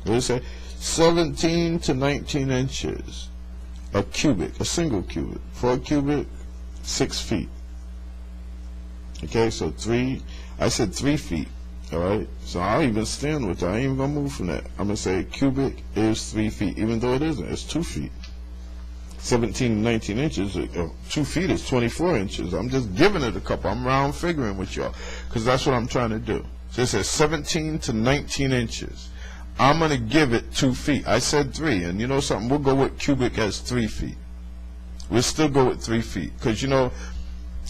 B: What did it say? 17 to 19 inches, a cubic, a single cubic. For a cubic, 6 feet. Okay, so I said 3 feet. All right, so I'll even stand with that. I ain't even gonna move from that. I'm gonna say cubic is 3 feet, even though it isn't. It's 2 feet. 17 to 19 inches. 2 feet is 24 inches. I'm just giving it a couple. I'm round figuring with y'all because that's what I'm trying to do. So it says 17 to 19 inches. I'm gonna give it 2 feet. I said 3, and you know something? We'll go with cubic as 3 feet. We'll still go with 3 feet because you know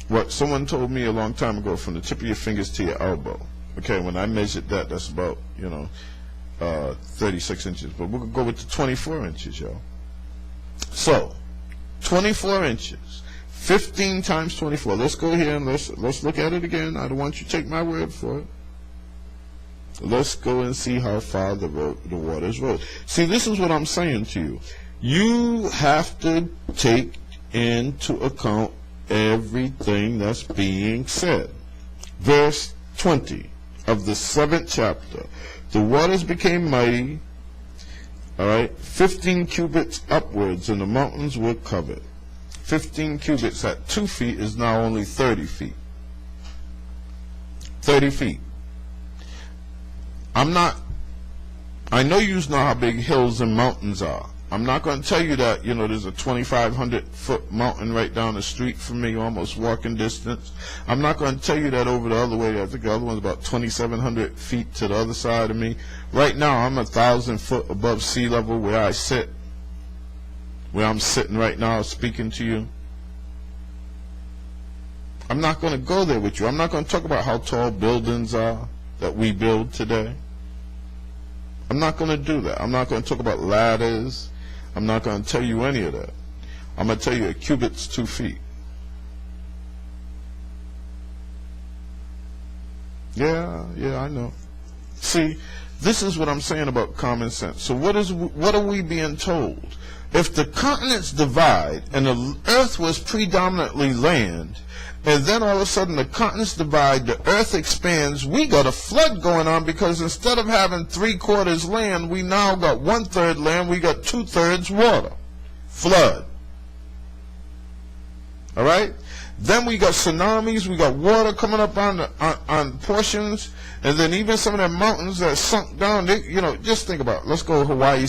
B: what someone told me a long time ago: from the tip of your fingers to your elbow. Okay, when I measured that, that's about, 36 inches. But we'll go with the 24 inches, y'all. So, 24 inches. 15 times 24. Let's go here and let's look at it again. I don't want you to take my word for it. Let's go and see how far the waters rose. See, this is what I'm saying to you. You have to take into account everything that's being said. Verse 20 of the 7th chapter. The waters became mighty, all right, 15 cubits upwards, and the mountains were covered. 15 cubits at 2 feet is now only 30 feet. 30 feet. I know you know how big hills and mountains are. I'm not going to tell you that, there's a 2,500-foot mountain right down the street from me, almost walking distance. I'm not going to tell you that over the other way. I think the other one's about 2,700 feet to the other side of me. Right now, I'm 1,000 foot above sea level where I sit, where I'm sitting right now speaking to you. I'm not going to go there with you. I'm not going to talk about how tall buildings are that we build today. I'm not going to do that. I'm not going to talk about ladders. I'm not going to tell you any of that. I'm going to tell you a cubit's 2 feet. Yeah, I know. See, this is what I'm saying about common sense. So what are we being told? If the continents divide and the earth was predominantly land, and then all of a sudden the continents divide, the earth expands, we got a flood going on because instead of having 3/4 land, we now got 1/3 land, we got 2/3 water. Flood. All right? Then we got tsunamis, we got water coming up on portions, and then even some of the mountains that sunk down, just think about it. Let's go Hawaii, the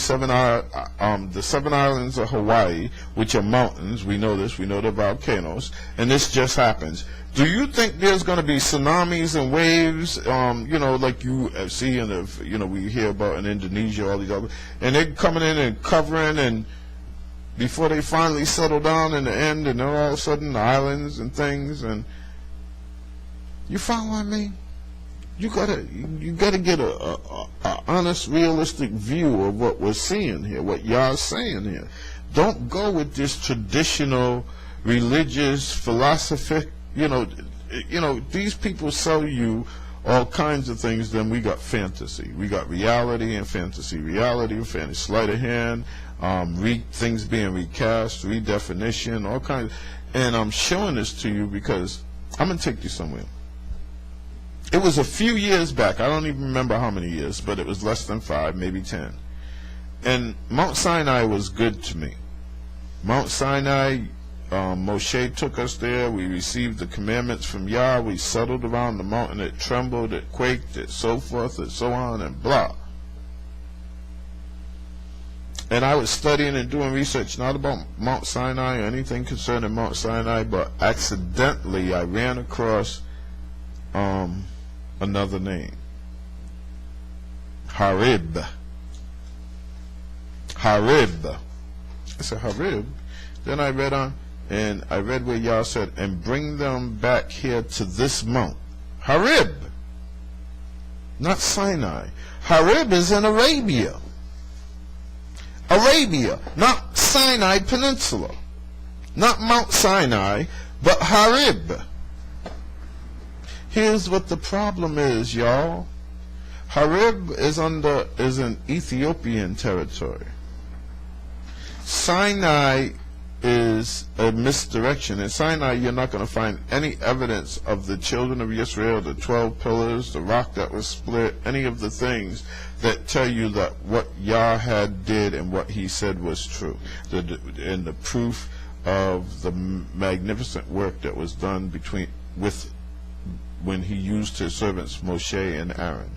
B: 7 islands of Hawaii, which are mountains. We know this, we know they're volcanoes, and this just happens. Do you think there's going to be tsunamis and waves, like you see in the, we hear about in Indonesia, all these other, and they're coming in and covering, and before they finally settle down in the end, and then all of a sudden the islands and things, and you follow what I mean? You gotta get a honest, realistic view of what we're seeing here, what y'all saying here. Don't go with this traditional religious philosophy. These people sell you all kinds of things. Then we got fantasy. We got reality and fantasy. Reality and fantasy. Sleight of hand. Things being recast, redefinition, all kinds. And I'm showing this to you because I'm going to take you somewhere. It was a few years back. I don't even remember how many years, but it was less than 5, maybe 10. And Mount Sinai was good to me. Mount Sinai, Moshe took us there. We received the commandments from Yah. We settled around the mountain. It trembled, it quaked, it so forth, and so on, and blah. And I was studying and doing research, not about Mount Sinai or anything concerning Mount Sinai, but accidentally I ran across another name. Harib. I said, Harib? Then I read on, and I read where y'all said, and bring them back here to this mount. Harib. Not Sinai. Harib is in Arabia. Arabia, not Sinai Peninsula. Not Mount Sinai, but Harib. Here's what the problem is, y'all. Harib is in Ethiopian territory. Sinai is a misdirection. In Sinai, you're not going to find any evidence of the children of Israel, the 12 pillars, the rock that was split, any of the things that tell you that what Yah had did and what he said was true. And the proof of the magnificent work that was done when he used his servants Moshe and Aaron.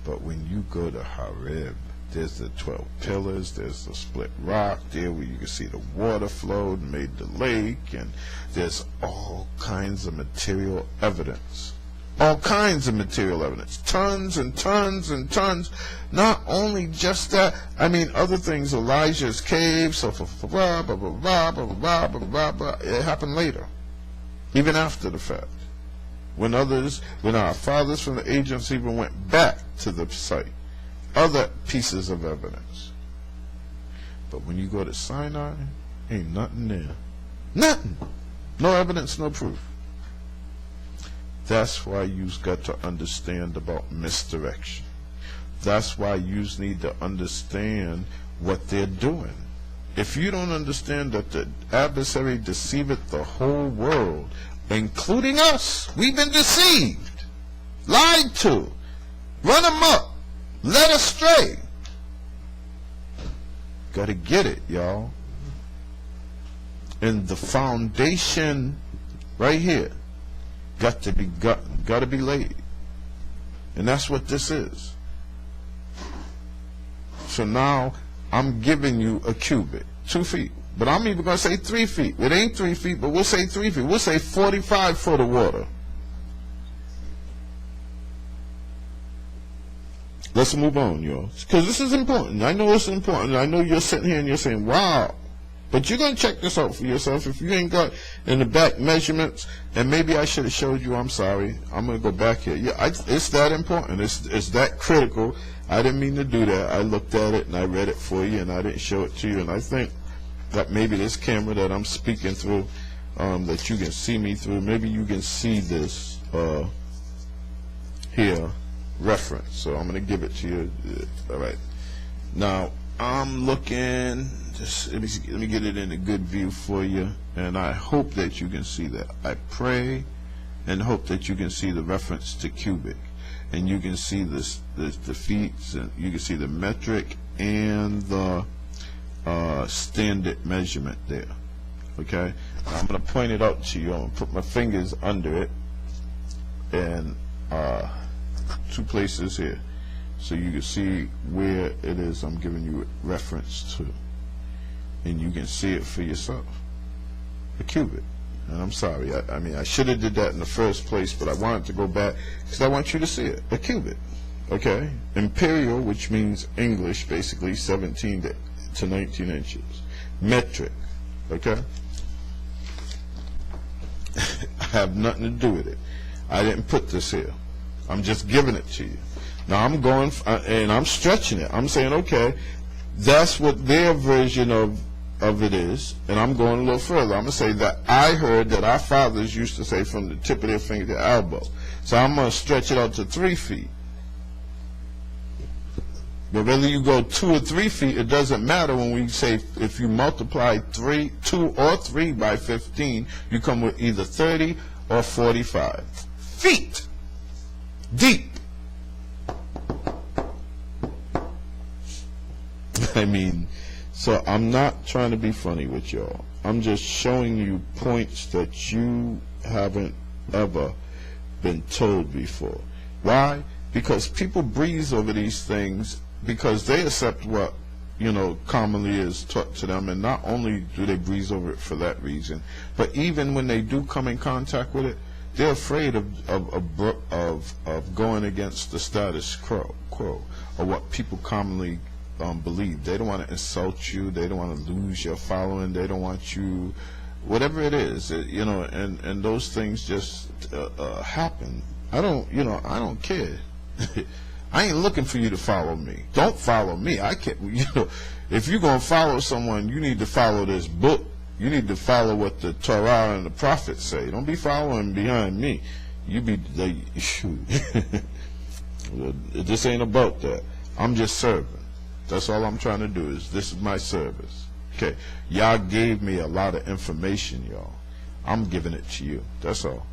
B: But when you go to Harib, there's the 12 pillars, there's the split rock there where you can see the water flowed and made the lake, and there's all kinds of material evidence. All kinds of material evidence. Tons and tons and tons. Not only just that, I mean other things, Elijah's cave, so blah, blah, blah, blah, blah, blah, blah, blah, blah. It happened later, even after the fact. When our fathers from the agents even went back to the site. Other pieces of evidence. But when you go to Sinai, ain't nothing there. Nothing. No evidence, no proof. That's why you've got to understand about misdirection. That's why you need to understand what they're doing. If you don't understand that the adversary deceiveth the whole world, including us, we've been deceived, lied to, run amok, led astray. Gotta get it, y'all. And the foundation right here gotta be laid. And that's what this is. So now I'm giving you a cubit, 2 feet. But I'm even gonna say 3 feet. It ain't 3 feet, but we'll say 3 feet. We'll say 45 foot of water. Let's move on, y'all, because this is important. I know it's important. I know you're sitting here and you're saying, wow. But you're going to check this out for yourself. If you ain't got in the back measurements, and maybe I should have showed you, I'm sorry. I'm going to go back here. Yeah, it's that important. It's that critical. I didn't mean to do that. I looked at it and I read it for you, and I didn't show it to you. And I think that maybe this camera that I'm speaking through, that you can see me through, maybe you can see this here. Reference. So I'm going to give it to you. All right. Now I'm looking. Just let me get it in a good view for you, and I hope that you can see that. I pray and hope that you can see the reference to cubic, and you can see the feet, and you can see the metric and the standard measurement there. Okay. Now I'm going to point it out to you. I'm going to put my fingers under it, and 2 places here, so you can see where it is I'm giving you reference to, and you can see it for yourself. A cubit. And I'm sorry, I mean I should have did that in the first place, but I wanted to go back because I want you to see it. A cubit. Okay. Imperial, which means English, basically 17 to 19 inches. Metric. Okay. I have nothing to do with it. I didn't put this here. I'm just giving it to you. Now I'm going and I'm stretching it. I'm saying, okay, that's what their version of it is, and I'm going a little further. I'm going to say that I heard that our fathers used to say from the tip of their finger to elbow. So I'm going to stretch it out to 3 feet. But whether you go 2 or 3 feet, it doesn't matter when we say if you multiply 2 or 3 by 15, you come with either 30 or 45 feet. Deep. I mean, so I'm not trying to be funny with y'all. I'm just showing you points that you haven't ever been told before. Why? Because people breeze over these things because they accept what, commonly is taught to them, and not only do they breeze over it for that reason, but even when they do come in contact with it, they're afraid of going against the status quo, or what people commonly believe. They don't want to insult you. They don't want to lose your following. They don't want you, whatever it is, and those things just happen. I don't care. I ain't looking for you to follow me. Don't follow me. I can't. If you're gonna follow someone, you need to follow this book. You need to follow what the Torah and the prophets say. Don't be following behind me. You be shoot. This ain't about that. I'm just serving. That's all I'm trying to do. This is my service. Okay, y'all gave me a lot of information, y'all. I'm giving it to you. That's all.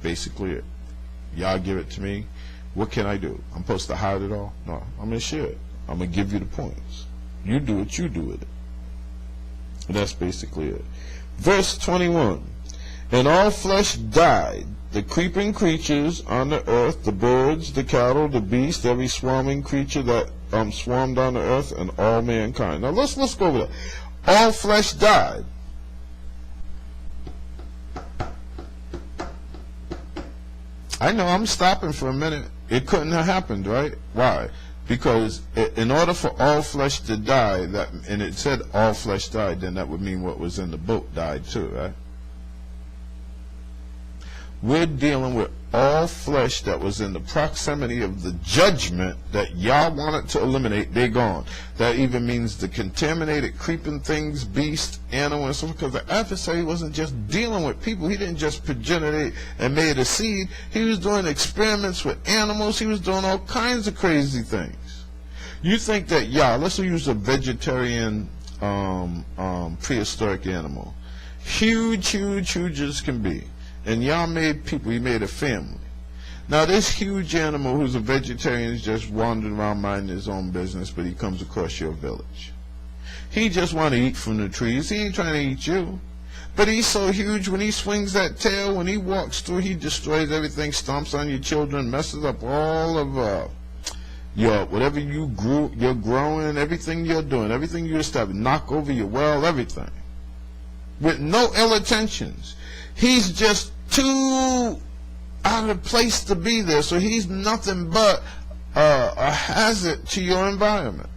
B: Basically it. Y'all give it to me. What can I do? I'm supposed to hide it all? No, I'm gonna share it. I'm gonna give you the points. You do what you do with it. And that's basically it. Verse 21. And all flesh died, the creeping creatures on the earth, the birds, the cattle, the beast, every swarming creature that swarmed on the earth, and all mankind. Now let's go over that. All flesh died. I know, I'm stopping for a minute. It couldn't have happened, right? Why? Because in order for all flesh to die, and it said all flesh died, then that would mean what was in the boat died too, right? We're dealing with all flesh that was in the proximity of the judgment that y'all wanted to eliminate. They're gone. That even means the contaminated, creeping things, beasts, animals, and so forth. Because the adversary wasn't just dealing with people. He didn't just progenitate and made a seed. He was doing experiments with animals. He was doing all kinds of crazy things. You think that, let's use a vegetarian prehistoric animal. Huge as can be. And y'all made people, he made a family. Now this huge animal who's a vegetarian is just wandering around minding his own business, but he comes across your village. He just want to eat from the trees. He ain't trying to eat you. But he's so huge, when he swings that tail, when he walks through, he destroys everything, stomps on your children, messes up all of whatever you're growing, everything you're doing, everything you establish, knock over your well, everything. With no ill intentions. He's just too out of place to be there, so he's nothing but a hazard to your environment.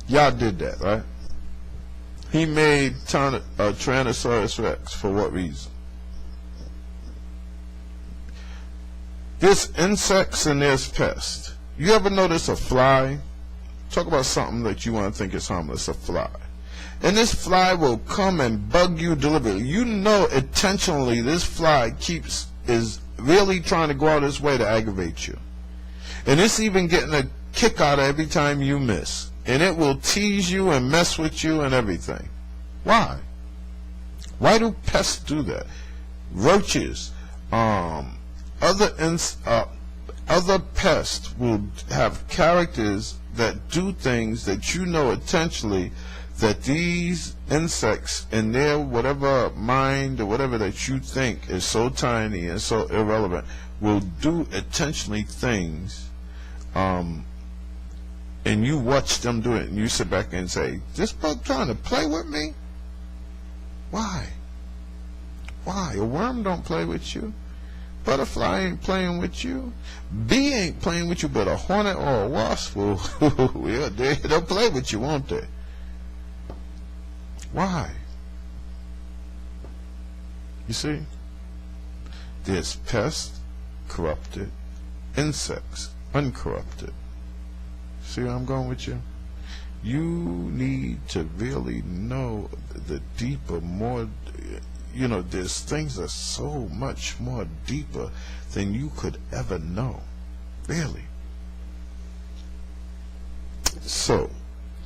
B: Y'all did that, right? He made Tyrannosaurus Rex. For what reason? There's insects and there's pests. You ever notice a fly? Talk about something that you want to think is harmless, a fly. And this fly will come and bug you deliberately. You know intentionally this fly is really trying to go out its way to aggravate you. And it's even getting a kick out of every time you miss. And it will tease you and mess with you and everything. Why? Why do pests do that? Roaches, other pests will have characters that do things that you know intentionally that these insects in their whatever mind or whatever that you think is so tiny and so irrelevant will do intentionally things, and you watch them do it and you sit back and say, this bug trying to play with me? Why? A worm don't play with you. Butterfly ain't playing with you. Bee ain't playing with you, but a hornet or a wasp will they'll play with you, won't they? Why? You see? There's pests, corrupted, insects, uncorrupted. See where I'm going with you? You need to really know the deeper, more, there's things that are so much more deeper than you could ever know. Really. So,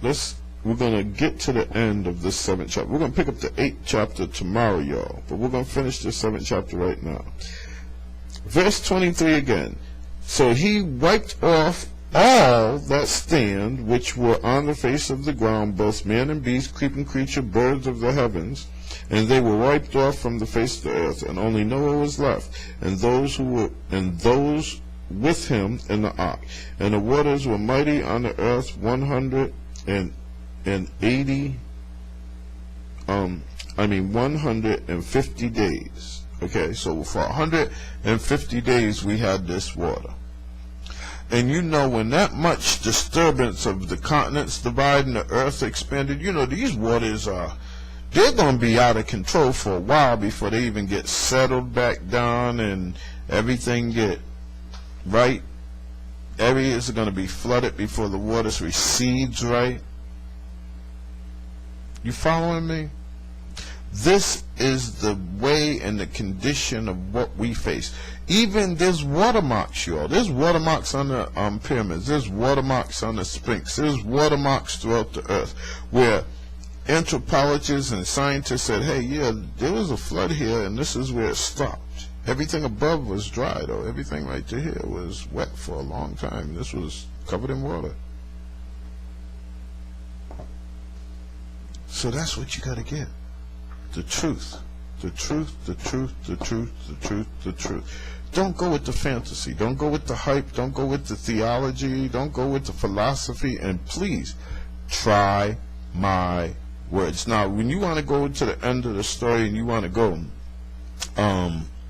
B: we're going to get to the end of this 7th chapter. We're going to pick up the 8th chapter tomorrow, y'all. But we're going to finish the 7th chapter right now. Verse 23 again. So he wiped off all that stand which were on the face of the ground, both man and beast, creeping creature, birds of the heavens, and they were wiped off from the face of the earth, and only Noah was left, and those with him in the ark. And the waters were mighty on the earth 150 days. Okay, so for 150 days we had this water. And when that much disturbance of the continents dividing, the earth expanded, these waters they're going to be out of control for a while before they even get settled back down and everything get right. Areas are going to be flooded before the waters recedes right. You following me? This is the way and the condition of what we face. Even there's watermarks, y'all. There's watermarks on the pyramids. There's watermarks on the Sphinx. There's watermarks throughout the earth where anthropologists and scientists said, hey, yeah, there was a flood here and this is where it stopped. Everything above was dry, though. Everything right to here was wet for a long time. This was covered in water. So that's what you got to get. The truth. The truth, the truth, the truth, the truth, the truth. Don't go with the fantasy. Don't go with the hype. Don't go with the theology. Don't go with the philosophy. And please, try my words. Now, when you want to go to the end of the story and you want to go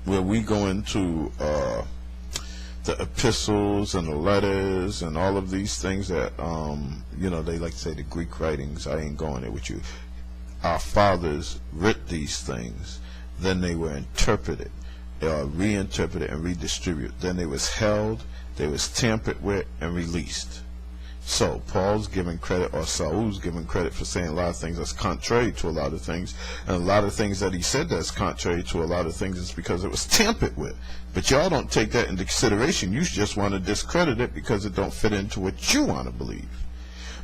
B: where we go into the epistles and the letters and all of these things that, you know, they like to say the Greek writings. I ain't going there with you. Our fathers writ these things. Then they were interpreted, reinterpreted, and redistributed. Then they was held, they was tampered with, and released. So Paul's giving credit, or Saul's giving credit, for saying a lot of things that's contrary to a lot of things, and a lot of things that he said that's contrary to a lot of things is because it was tampered with. But y'all don't take that into consideration. You just want to discredit it because it don't fit into what you want to believe.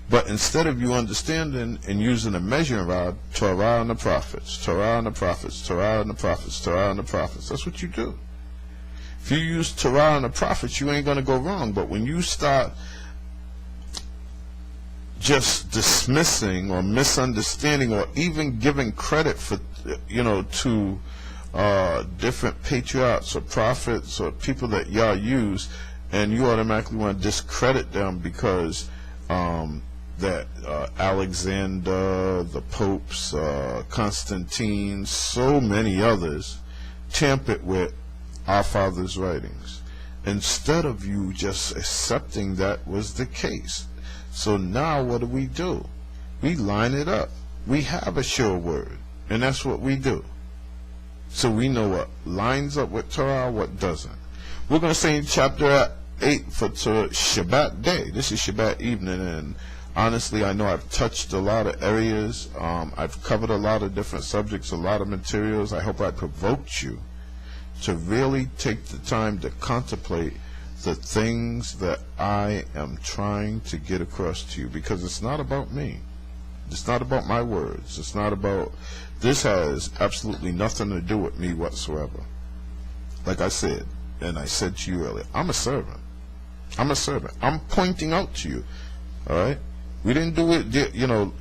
B: But instead of you understanding and using a measuring rod, Torah and the prophets, Torah and the prophets, Torah and the prophets, Torah and the prophets, that's what you do. If you use Torah and the prophets, you ain't going to go wrong. But when you start just dismissing or misunderstanding or even giving credit for, you know, to different patriarchs or prophets or people that y'all use, and you automatically want to discredit them because that Alexander, the popes, Constantine, so many others tampered with our father's writings, instead of you just accepting that was the case. So now what do? We line it up. We have a sure word, and that's what we do. So we know what lines up with Torah, what doesn't. We're going to say in chapter 8 for Shabbat day. This is Shabbat evening, and honestly, I know I've touched a lot of areas. I've covered a lot of different subjects, a lot of materials. I hope I provoked you to really take the time to contemplate the things that I am trying to get across to you, because it's not about me. It's not about my words. It's not about, this has absolutely nothing to do with me whatsoever. Like I said, and I said to you earlier, I'm a servant. I'm a servant. I'm pointing out to you. All right? We didn't do it, you know,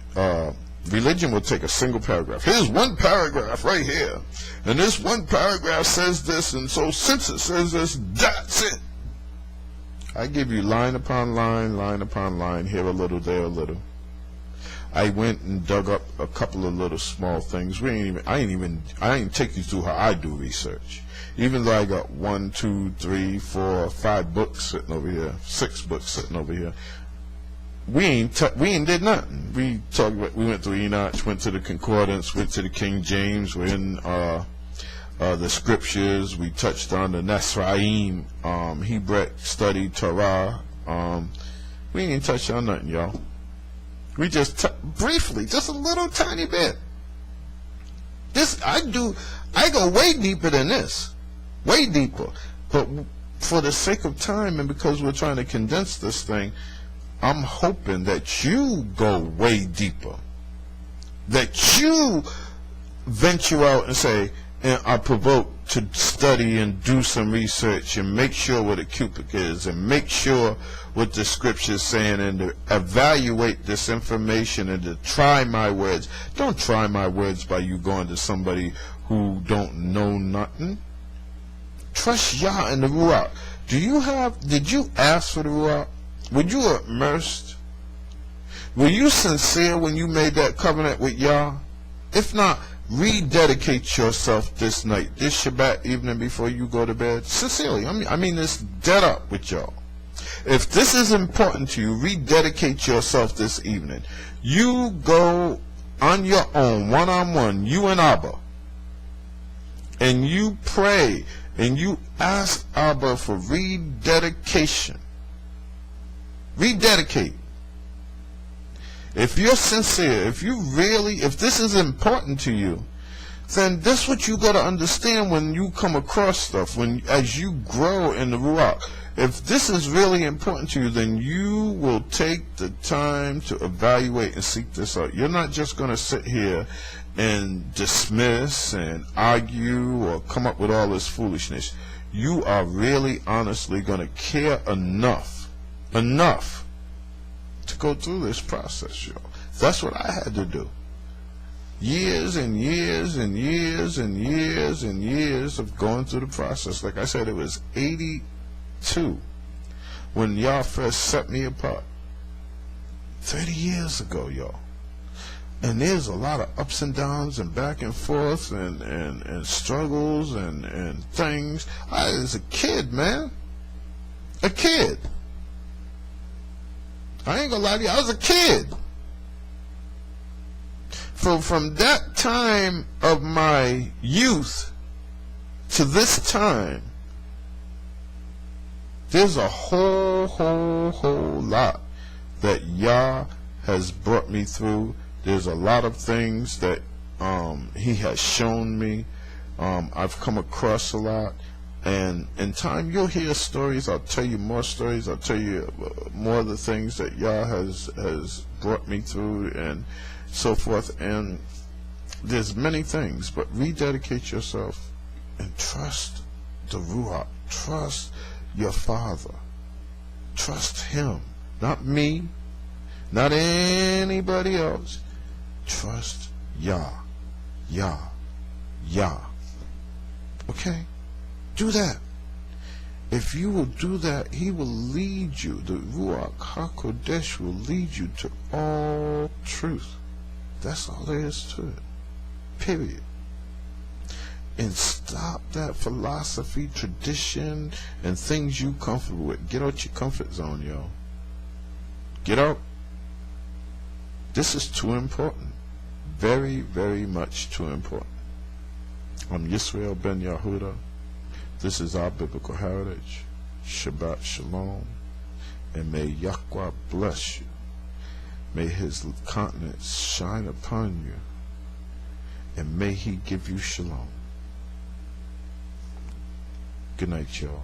B: religion will take a single paragraph. Here's one paragraph right here. And this one paragraph says this, and so since it says this, that's it. I give you line upon line, here a little, there a little. I went and dug up a couple of little small things. I ain't take you through how I do research. Even though I got 1, 2, 3, 4, 5 books sitting over here, 6 books sitting over here. We ain't did nothing. We went through Enoch, went to the Concordance, went to the King James. We're in the scriptures. We touched on the Nesraim, Hebrew study, Torah. We ain't touched on nothing, y'all. We just briefly, just a little tiny bit. I go way deeper than this, way deeper. But for the sake of time and because we're trying to condense this thing, I'm hoping that you go way deeper, that you venture out and say, and are provoked to study and do some research and make sure what a cubic is and make sure what the scripture is saying and to evaluate this information and to try my words. Don't try my words by you going to somebody who don't know nothing. Trust Yah and the Ruach. Did you ask for the Ruach? Were you immersed? Were you sincere when you made that covenant with Yah? If not, rededicate yourself this night, this Shabbat evening before you go to bed. Sincerely, I mean this dead up with y'all. If this is important to you, rededicate yourself this evening. You go on your own, one-on-one, you and Abba, and you pray and you ask Abba for rededication. Rededicate. If you're sincere, if this is important to you, then this is what you got to understand when you come across stuff, as you grow in the Ruach. If this is really important to you, then you will take the time to evaluate and seek this out. You're not just going to sit here and dismiss and argue or come up with all this foolishness. You are really honestly going to care enough to go through this process, y'all. That's what I had to do. Years and years and years and years and years of going through the process. Like I said, it was 82 when y'all first set me apart. 30 years ago, y'all. And there's a lot of ups and downs and back and forth and struggles and things. I was a kid, man. A kid. I ain't gonna lie to you, I was a kid. From that time of my youth to this time, there's a whole lot that Yah has brought me through. There's a lot of things that He has shown me. I've come across a lot. And in time, you'll hear stories. I'll tell you more stories. I'll tell you more of the things that Yah has brought me through and so forth. And there's many things, but rededicate yourself and trust the Ruach. Trust your Father. Trust Him. Not me. Not anybody else. Trust Yah. Yah. Yah. Okay? Do that. If you will do that, He will lead you. The Ruach HaKodesh will lead you to all truth. That's all there is to it. Period. And stop that philosophy, tradition, and things you comfortable with. Get out your comfort zone, yo. Get out. This is too important. Very, very much too important. I'm Yisrael Ben Yahuda. This is our biblical heritage. Shabbat Shalom. And may Yahweh bless you. May His countenance shine upon you. And may He give you shalom. Good night, y'all.